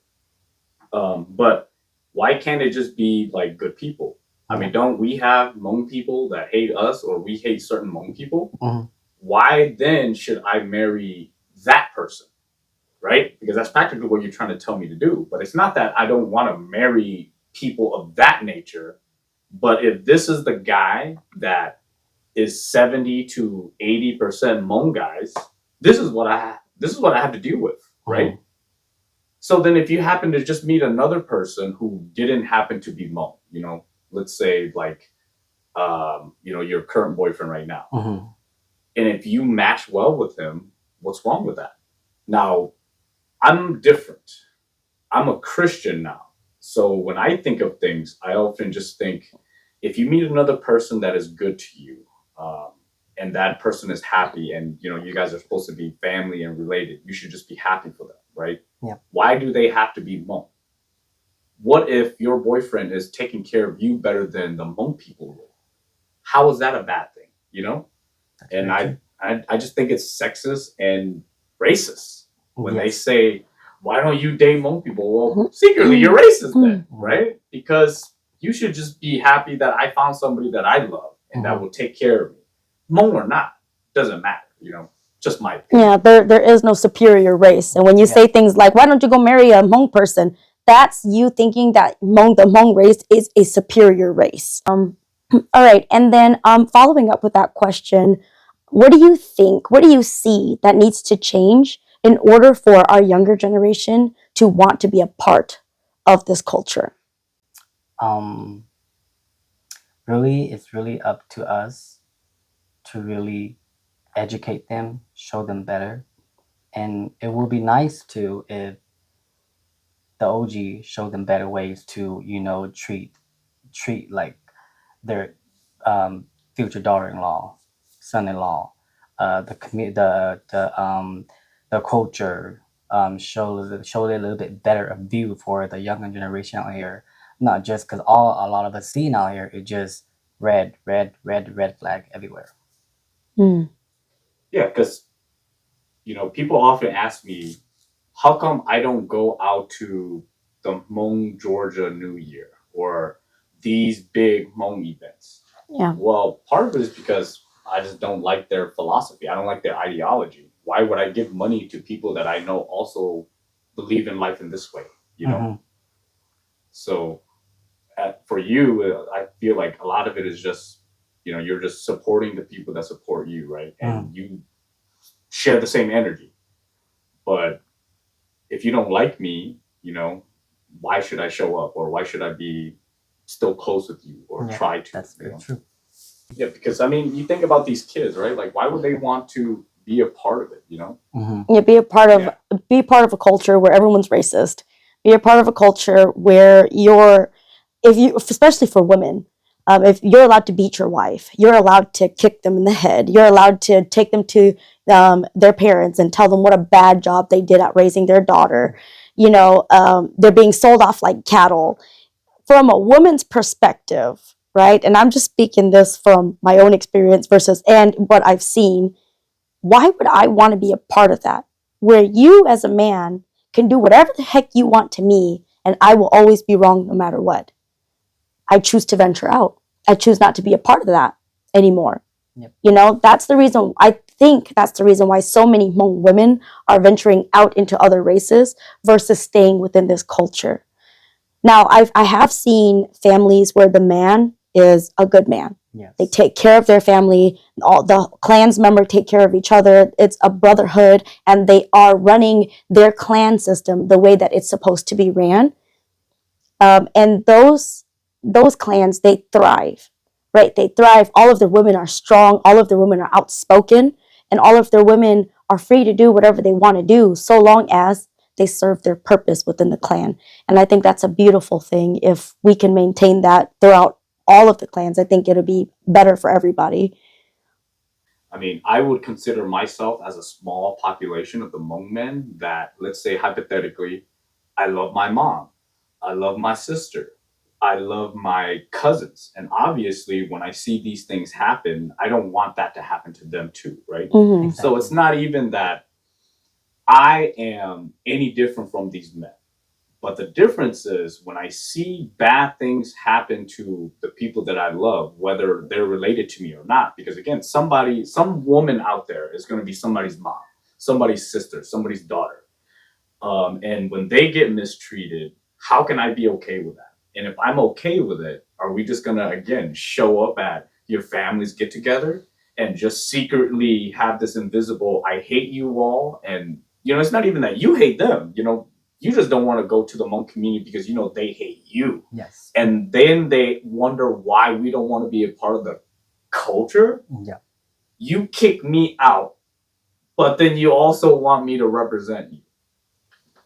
[SPEAKER 4] But why can't it just be like good people? I mean, don't we have Hmong people that hate us, or we hate certain Hmong people? Why then should I marry that person? right? Because that's practically what you're trying to tell me to do. But it's not that I don't want to marry people of that nature. But if this is the guy that is 70 to 80% Hmong guys, this is what I have to deal with, right? So then if you happen to just meet another person who didn't happen to be Hmong, you know, let's say like you know, your current boyfriend right now. And if you match well with him, what's wrong with that? Now, I'm different. I'm a Christian now. So when I think of things, I often just think if you meet another person that is good to you, and that person is happy, and you know you guys are supposed to be family and related, you should just be happy for them, right?
[SPEAKER 3] Yeah.
[SPEAKER 4] Why do they have to be Hmong? What if your boyfriend is taking care of you better than the Hmong people will? How is that a bad thing? You know?
[SPEAKER 3] That's
[SPEAKER 4] and
[SPEAKER 3] very true.
[SPEAKER 4] I just think it's sexist and racist when they
[SPEAKER 3] Yes.
[SPEAKER 4] say, "Why don't you date Hmong people?" Well, secretly you're racist then, right? Because you should just be happy that I found somebody that I love and that will take care of me. Hmong or not, doesn't matter, you know. Just my opinion.
[SPEAKER 2] Yeah, there is no superior race. And when you say things like, why don't you go marry a Hmong person? That's you thinking that the Hmong race is a superior race. All right. And then following up with that question, what do you think, what do you see that needs to change in order for our younger generation to want to be a part of this culture?
[SPEAKER 3] Really, it's really up to us to really educate them, show them better. And it will be nice too if the OG show them better ways to, you know, treat like their future daughter-in-law, son-in-law, the culture, show it a little bit better a view for the younger generation out here. Not just because a lot of us seeing out here is just red flag everywhere.
[SPEAKER 4] Yeah, because you know, people often ask me, how come I don't go out to the Hmong Georgia New Year or these big Hmong events?
[SPEAKER 2] Yeah.
[SPEAKER 4] Well, part of it is because I just don't like their philosophy. I don't like their ideology. Why would I give money to people that I know also believe in life in this way? You know. So for you, I feel like a lot of it is just, you know, you're just supporting the people that support you, right? And you share the same energy. But if you don't like me, you know, why should I show up or why should I be still close with you or try to?
[SPEAKER 3] That's very true.
[SPEAKER 4] Yeah, because I mean, you think about these kids, right? Like, why would they want to be a part of it? You know?
[SPEAKER 2] Yeah, be a part of a culture where everyone's racist. Be a part of a culture where especially for women, if you're allowed to beat your wife, you're allowed to kick them in the head, you're allowed to take them to their parents and tell them what a bad job they did at raising their daughter. You know, they're being sold off like cattle. From a woman's perspective, right? And I'm just speaking this from my own experience and what I've seen. Why would I want to be a part of that? Where you as a man can do whatever the heck you want to me and I will always be wrong no matter what. I choose to venture out. I choose not to be a part of that anymore.
[SPEAKER 3] Yep.
[SPEAKER 2] You know, I think that's the reason why so many Hmong women are venturing out into other races versus staying within this culture. Now, I have seen families where the man is a good man.
[SPEAKER 3] Yes.
[SPEAKER 2] They take care of their family. All the clans members take care of each other. It's a brotherhood, and they are running their clan system the way that it's supposed to be ran. And those clans, they thrive, right? They thrive. All of their women are strong. All of their women are outspoken, and all of their women are free to do whatever they want to do, so long as they serve their purpose within the clan. And I think that's a beautiful thing. If we can maintain that throughout all of the clans, I think it'll be better for everybody.
[SPEAKER 4] I mean, I would consider myself as a small population of the Hmong men that, let's say hypothetically, I love my mom, I love my sister, I love my cousins. And obviously, when I see these things happen, I don't want that to happen to them too, right?
[SPEAKER 2] Mm-hmm.
[SPEAKER 4] So it's not even that I am any different from these men. But the difference is when I see bad things happen to the people that I love, whether they're related to me or not, because again, some woman out there is going to be somebody's mom, somebody's sister, somebody's daughter. And when they get mistreated, how can I be okay with that? And if I'm okay with it, are we just gonna again show up at your family's get together and just secretly have this invisible "I hate you all"? And it's not even that you hate them. You just don't want to go to the Hmong community because they hate you.
[SPEAKER 3] Yes.
[SPEAKER 4] And then they wonder why we don't want to be a part of the culture.
[SPEAKER 3] Yeah.
[SPEAKER 4] You kick me out, but then you also want me to represent you.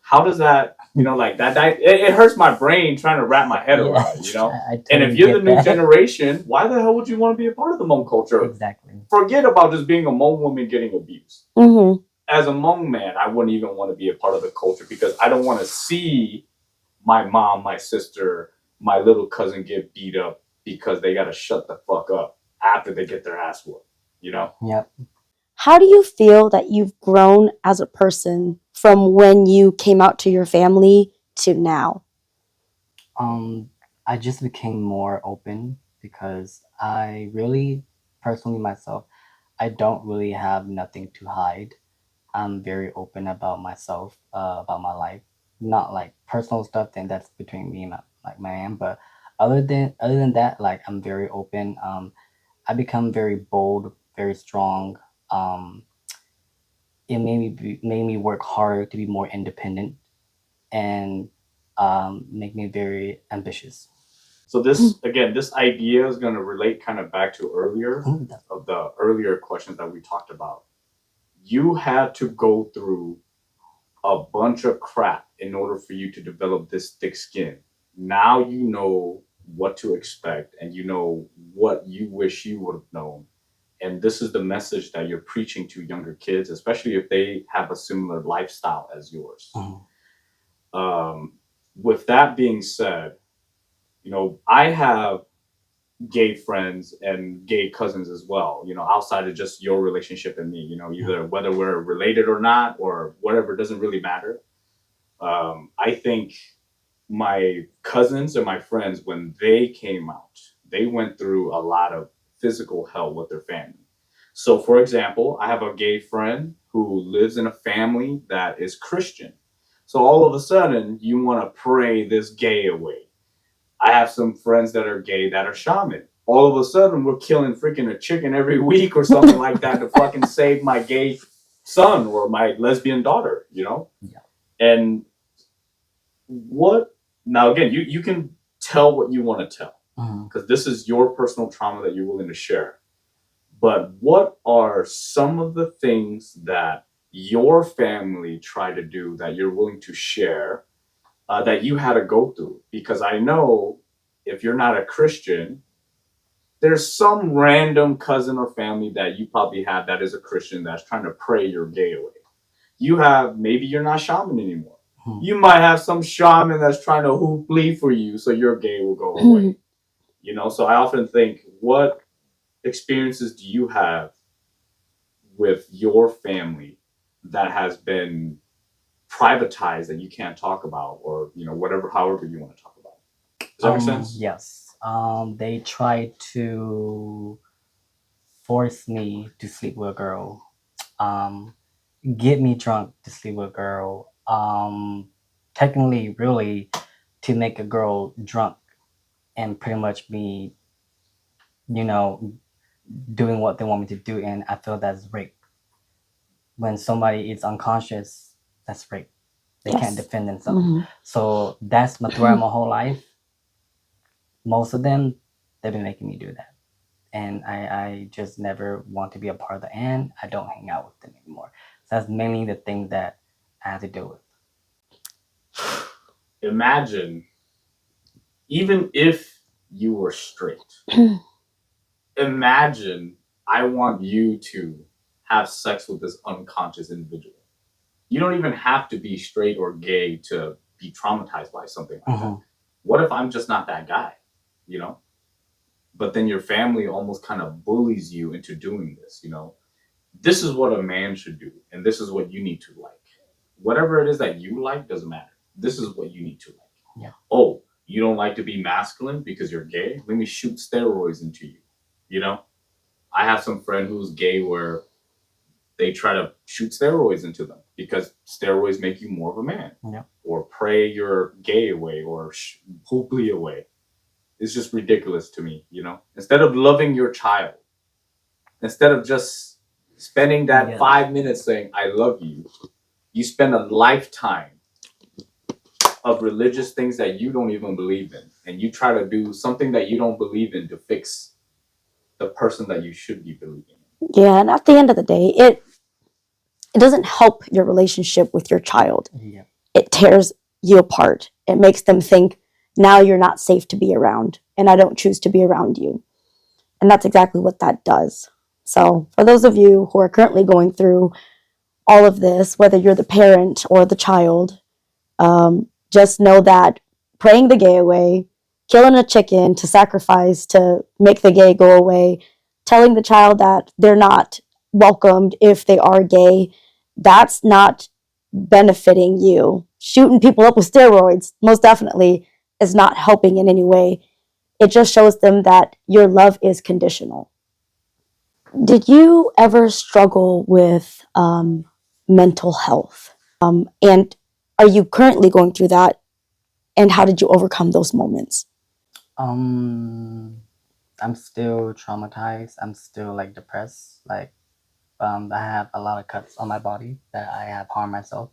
[SPEAKER 4] How does that, like that, it hurts my brain trying to wrap my head around it,
[SPEAKER 3] I
[SPEAKER 4] And
[SPEAKER 3] totally
[SPEAKER 4] if you're the
[SPEAKER 3] get
[SPEAKER 4] new
[SPEAKER 3] that.
[SPEAKER 4] generation, why the hell would you want to be a part of the Hmong culture?
[SPEAKER 3] Exactly.
[SPEAKER 4] Forget about just being a Hmong woman getting abused.
[SPEAKER 2] Mm-hmm.
[SPEAKER 4] As a Hmong man, I wouldn't even want to be a part of the culture because I don't want to see my mom, my sister, my little cousin get beat up because they got to shut the fuck up after they get their ass whooped,
[SPEAKER 3] Yep.
[SPEAKER 2] How do you feel that you've grown as a person from when you came out to your family to now?
[SPEAKER 3] I just became more open because I really, personally myself, I don't really have nothing to hide. I'm very open about myself, about my life. Not like personal stuff, then that's between me and my aunt. But other than that, like I'm very open. I become very bold, very strong. Um, it made me work harder to be more independent and make me very ambitious.
[SPEAKER 4] So this idea is going to relate kind of back to earlier of the earlier questions that we talked about. You had to go through a bunch of crap in order for you to develop this thick skin. Now you know what to expect and you know what you wish you would have known. And this is the message that you're preaching to younger kids, especially if they have a similar lifestyle as yours. With that being said, I have gay friends and gay cousins as well, outside of just your relationship and me, either whether we're related or not or whatever, doesn't really matter. I think my cousins and my friends, when they came out, they went through a lot of physical hell with their family. So, for example, I have a gay friend who lives in a family that is Christian. So, all of a sudden, you want to pray this gay away. I have some friends that are gay that are shaman. All of a sudden, we're killing freaking a chicken every week or something like that to fucking save my gay son or my lesbian daughter,
[SPEAKER 3] Yeah.
[SPEAKER 4] And what now? Again, you can tell what you want to tell because this is your personal trauma that you're willing to share. But what are some of the things that your family tried to do that you're willing to share that you had to go through? Because I know if you're not a Christian, there's some random cousin or family that you probably have that is a Christian that's trying to pray your gay away. Maybe you're not shaman anymore. You might have some shaman that's trying to hoop bleed for you so your gay will go away. So I often think, what experiences do you have with your family that has been privatized that you can't talk about, or whatever, however you want to talk about it? Does that make sense?
[SPEAKER 3] Yes. They tried to force me to sleep with a girl. Get me drunk to sleep with a girl. Technically, really, to make a girl drunk and pretty much me, you know, doing what they want me to do, and I feel that's rape. When somebody is unconscious, that's rape. They can't defend themselves. So that's throughout my whole life. Most of them, they've been making me do that. And I just never want to be a part of the and I don't hang out with them anymore. So that's mainly the thing that I had to deal with.
[SPEAKER 4] Imagine, even if you were straight, imagine I want you to have sex with this unconscious individual. You don't even have to be straight or gay to be traumatized by something like that. What if I'm just not that guy, But then your family almost kind of bullies you into doing this, This is what a man should do, and this is what you need to like. Whatever it is that you like doesn't matter. This is what you need to like.
[SPEAKER 3] Yeah.
[SPEAKER 4] Oh, you don't like to be masculine because you're gay? Let me shoot steroids into you. I have some friend who's gay where they try to shoot steroids into them because steroids make you more of a man.
[SPEAKER 3] Yeah.
[SPEAKER 4] Or pray your gay away or hopefully away. It's just ridiculous to me, you know? Instead of loving your child, instead of just spending that 5 minutes saying, I love you, you spend a lifetime of religious things that you don't even believe in. And you try to do something that you don't believe in to fix the person that you should be believing in.
[SPEAKER 2] Yeah, and at the end of the day, it doesn't help your relationship with your child.
[SPEAKER 3] Yeah.
[SPEAKER 2] It tears you apart. It makes them think, now you're not safe to be around, and I don't choose to be around you. And that's exactly what that does. So for those of you who are currently going through all of this, whether you're the parent or the child, just know that praying the gay away, killing a chicken to sacrifice to make the gay go away, telling the child that they're not welcomed if they are gay, that's not benefiting you. Shooting people up with steroids, most definitely, is not helping in any way. It just shows them that your love is conditional. Did you ever struggle with mental health? And are you currently going through that? And how did you overcome those moments?
[SPEAKER 3] I'm still traumatized. I'm still like depressed. Like, I have a lot of cuts on my body that I have harmed myself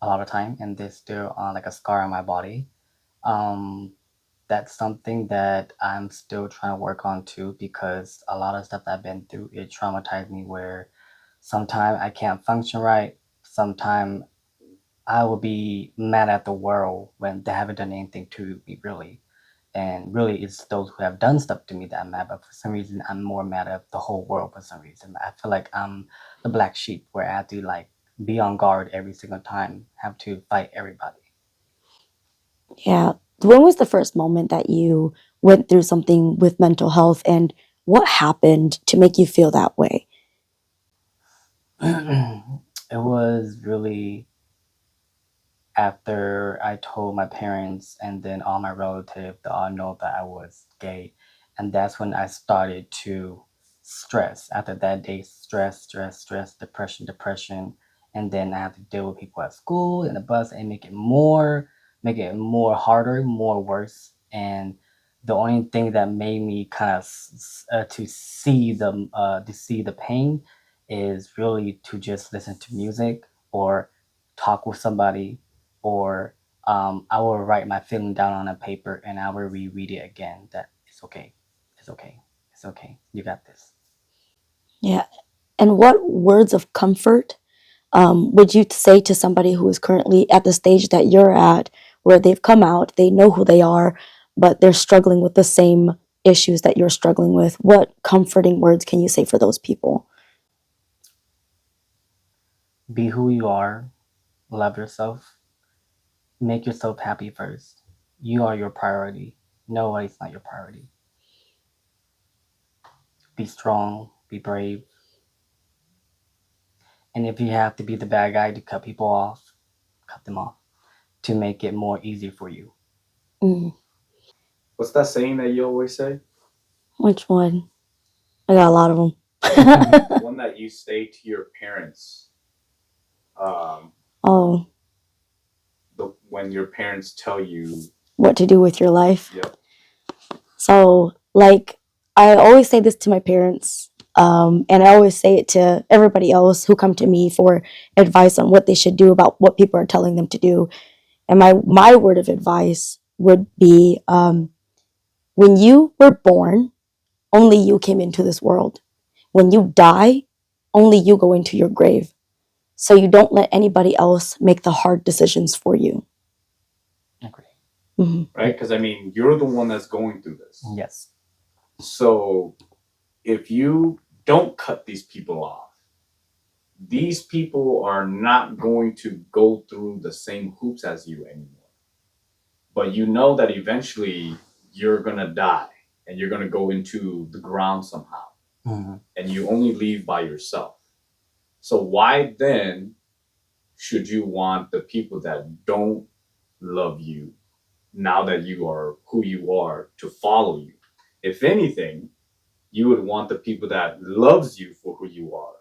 [SPEAKER 3] a lot of time, and there's still like a scar on my body. Um, that's something that I'm still trying to work on too, because a lot of stuff I've been through, it traumatized me where sometimes I can't function right. Sometimes I will be mad at the world when they haven't done anything to me really. And really it's those who have done stuff to me that I'm mad, but for some reason I'm more mad at the whole world for some reason. I feel like I'm the black sheep where I have to like be on guard every single time, have to fight everybody.
[SPEAKER 2] Yeah. When was the first moment that you went through something with mental health, and what happened to make you feel that way?
[SPEAKER 3] It was really after I told my parents and then all my relatives, they all know that I was gay. And that's when I started to stress. After that day, stress, depression. And then I have to deal with people at school, in the bus, and make it more harder, more worse. And the only thing that made me kind of to see the pain is really to just listen to music or talk with somebody, or I will write my feeling down on a paper and I will reread it again. That it's okay, it's okay, it's okay. You got this.
[SPEAKER 2] Yeah. And what words of comfort would you say to somebody who is currently at the stage that you're at, where they've come out, they know who they are, but they're struggling with the same issues that you're struggling with? What comforting words can you say for those people?
[SPEAKER 3] Be who you are. Love yourself. Make yourself happy first. You are your priority. Nobody's not your priority. Be strong. Be brave. And if you have to be the bad guy to cut people off, cut them off to make it more easy for you.
[SPEAKER 2] Mm.
[SPEAKER 4] What's that saying that you always say?
[SPEAKER 2] Which one? I got a lot of them.
[SPEAKER 4] One that you say to your parents.
[SPEAKER 2] Oh,
[SPEAKER 4] When your parents tell you
[SPEAKER 2] what to do with your life?
[SPEAKER 4] Yep.
[SPEAKER 2] So, like, I always say this to my parents, and I always say it to everybody else who come to me for advice on what they should do about what people are telling them to do. And my word of advice would be, when you were born, only you came into this world. When you die, only you go into your grave. So you don't let anybody else make the hard decisions for you.
[SPEAKER 3] Agree.
[SPEAKER 2] Mm-hmm.
[SPEAKER 4] Right? Because I mean, you're the one that's going through this.
[SPEAKER 3] Yes.
[SPEAKER 4] So if you don't cut these people off, these people are not going to go through the same hoops as you anymore. But you know that eventually you're going to die and you're going to go into the ground somehow.
[SPEAKER 3] Mm-hmm.
[SPEAKER 4] And you only leave by yourself. So why then should you want the people that don't love you now that you are who you are to follow you? If anything, you would want the people that loves you for who you are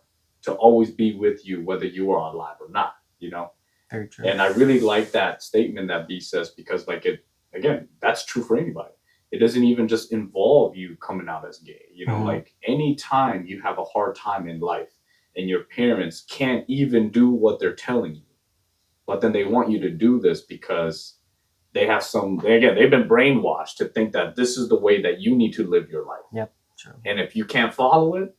[SPEAKER 4] to always be with you, whether you are alive or not, you know?
[SPEAKER 3] Very true.
[SPEAKER 4] And I really like that statement that B says, because like again, that's true for anybody. It doesn't even just involve you coming out as gay, you know, like anytime you have a hard time in life and your parents can't even do what they're telling you, but then they want you to do this because they've been brainwashed to think that this is the way that you need to live your life.
[SPEAKER 3] Yep, true.
[SPEAKER 4] And if you can't follow it,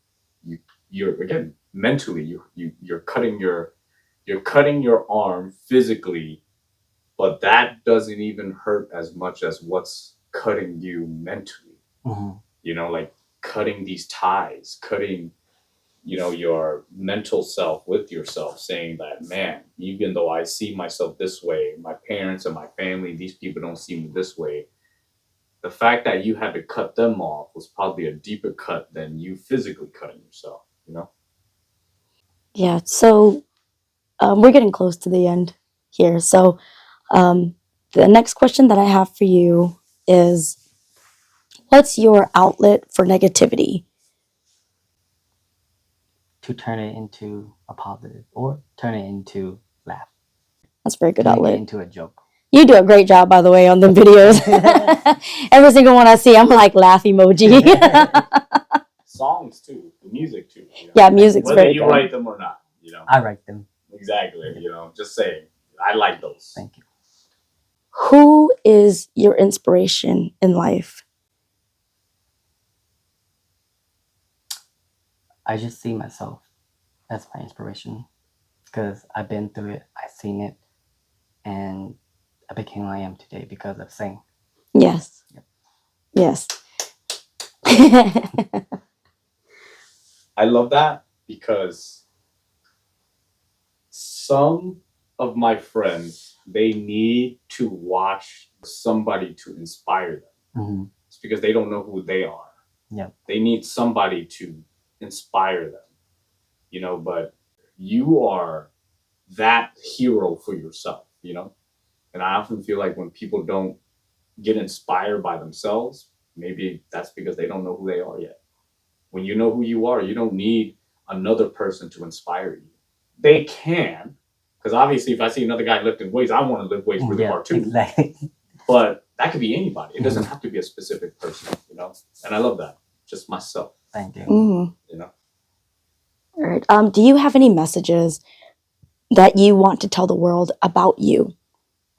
[SPEAKER 4] you're again mentally you're cutting your arm physically, but that doesn't even hurt as much as what's cutting you mentally. You know, like cutting these ties, cutting, you know, your mental self with yourself, saying that, man, even though I see myself this way, my parents and my family, these people don't see me this way. The fact that you had to cut them off was probably a deeper cut than you physically cutting yourself, you know?
[SPEAKER 2] Yeah, so we're getting close to the end here. So the next question that I have for you is, what's your outlet for negativity?
[SPEAKER 3] To turn it into a positive or turn it into laugh.
[SPEAKER 2] That's a very good
[SPEAKER 3] To make it
[SPEAKER 2] outlet.
[SPEAKER 3] into a joke.
[SPEAKER 2] You do a great job, by the way, on the videos. Every single one I see, I'm like laugh emoji.
[SPEAKER 4] Songs too, the music too. You know?
[SPEAKER 2] Yeah, music's
[SPEAKER 4] whether
[SPEAKER 2] very
[SPEAKER 4] you
[SPEAKER 2] good.
[SPEAKER 4] write them or not, you know.
[SPEAKER 3] I write them.
[SPEAKER 4] Exactly, you know. Just saying, I like those.
[SPEAKER 3] Thank you.
[SPEAKER 2] Who is your inspiration in life?
[SPEAKER 3] I just see myself as my inspiration because I've been through it, I've seen it, and I became who I am today because of Seng.
[SPEAKER 2] Yes.
[SPEAKER 3] Yep.
[SPEAKER 2] Yes.
[SPEAKER 4] I love that because some of my friends, they need to watch somebody to inspire them. It's because they don't know who they are.
[SPEAKER 3] Yeah.
[SPEAKER 4] They need somebody to inspire them, you know, but you are that hero for yourself, you know? And I often feel like when people don't get inspired by themselves, maybe that's because they don't know who they are yet. When you know who you are, you don't need another person to inspire you. They can, because obviously if I see another guy lifting weights, I want to lift weights really hard too.
[SPEAKER 3] Exactly.
[SPEAKER 4] But that could be anybody. It doesn't have to be a specific person, you know? And I love that. Just myself.
[SPEAKER 3] Thank you.
[SPEAKER 4] You know?
[SPEAKER 2] All right. Do you have any messages that you want to tell the world about you,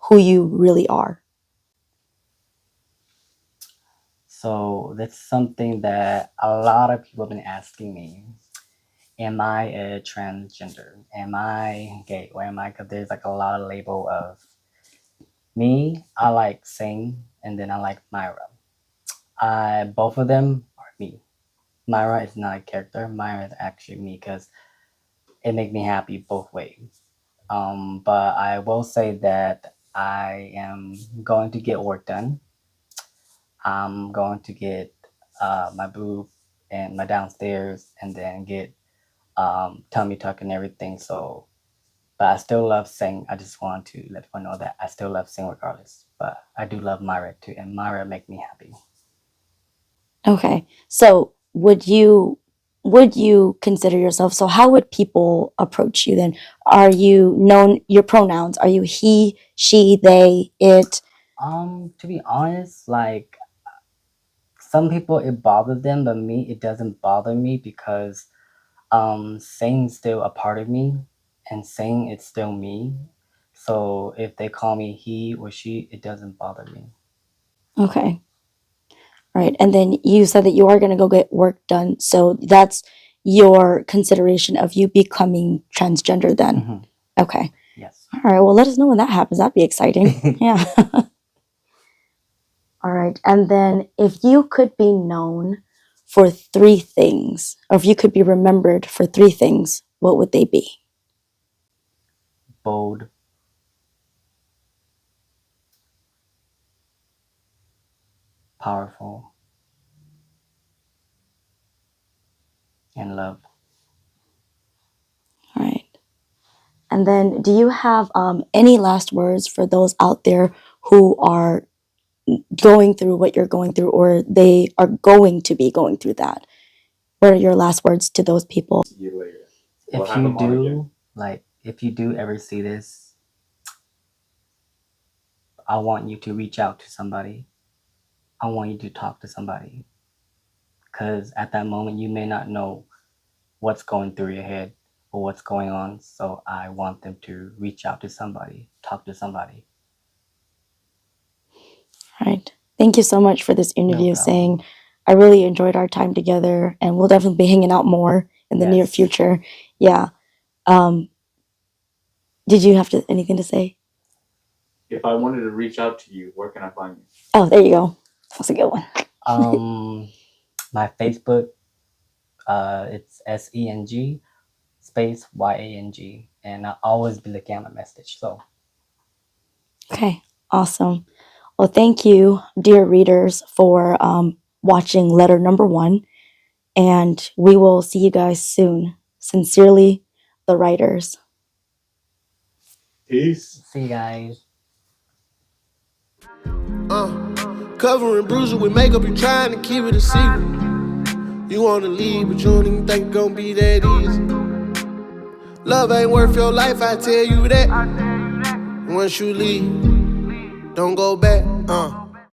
[SPEAKER 2] who you really are?
[SPEAKER 3] So that's something that a lot of people have been asking me. Am I a transgender? Am I gay? Or am I? Because there's like a lot of label of me. I like Seng, and then I like Myra. Both of them are me. Myra is not a character. Myra is actually me because it makes me happy both ways. But I will say that I am going to get work done. I'm going to get my boob and my downstairs, and then get tummy tuck and everything. So, but I still love Seng. I just want to let everyone know that I still love Seng regardless. But I do love Myra too, and Myra make me happy.
[SPEAKER 2] Okay. So would you consider yourself, so how would people approach you then? Are you known, your pronouns, are you he, she, they, it?
[SPEAKER 3] To be honest, like some people it bothers them, but me it doesn't bother me because Seng's still a part of me, and Seng is still me. So if they call me he or she, it doesn't bother me.
[SPEAKER 2] Okay. All right. And then you said that you are going to go get work done. So that's your consideration of you becoming transgender then? Okay.
[SPEAKER 3] Yes.
[SPEAKER 2] All right. Well, let us know when that happens. That'd be exciting. Yeah. All right. And then if you could be known for 3 things, or if you could be remembered for 3 things, what would they be?
[SPEAKER 3] Bold, powerful, and love.
[SPEAKER 2] All right. And then do you have any last words for those out there who are going through what you're going through, or they are going to be going through that? What are your last words to those people?
[SPEAKER 4] See you later. We'll
[SPEAKER 3] If
[SPEAKER 4] have
[SPEAKER 3] you
[SPEAKER 4] him on again.
[SPEAKER 3] if you do ever see this, I want you to reach out to somebody. I want you to talk to somebody. Because at that moment, you may not know what's going through your head or what's going on. So I want them to reach out to somebody, talk to somebody.
[SPEAKER 2] All right. Thank you so much for this interview,
[SPEAKER 3] problem.
[SPEAKER 2] Seng. I really enjoyed our time together, and we'll definitely be hanging out more in the near
[SPEAKER 3] Yes.
[SPEAKER 2] future. Yeah. Did you have anything to say?
[SPEAKER 4] If I wanted to reach out to you, where can I find you?
[SPEAKER 2] Oh, there you go. That's a good one.
[SPEAKER 3] My Facebook, it's SENG space YANG, and I'll always be looking at my message. So
[SPEAKER 2] Okay, awesome. Well, thank you, dear readers, for watching letter number 1, and we will see you guys soon. Sincerely, the writers.
[SPEAKER 4] Peace.
[SPEAKER 3] see you guys.
[SPEAKER 1] Covering bruises with makeup, you trying to keep it a secret. You wanna leave, but you don't even think it's gonna be that easy. Love ain't worth your life, I tell you that. Once you leave, don't go back.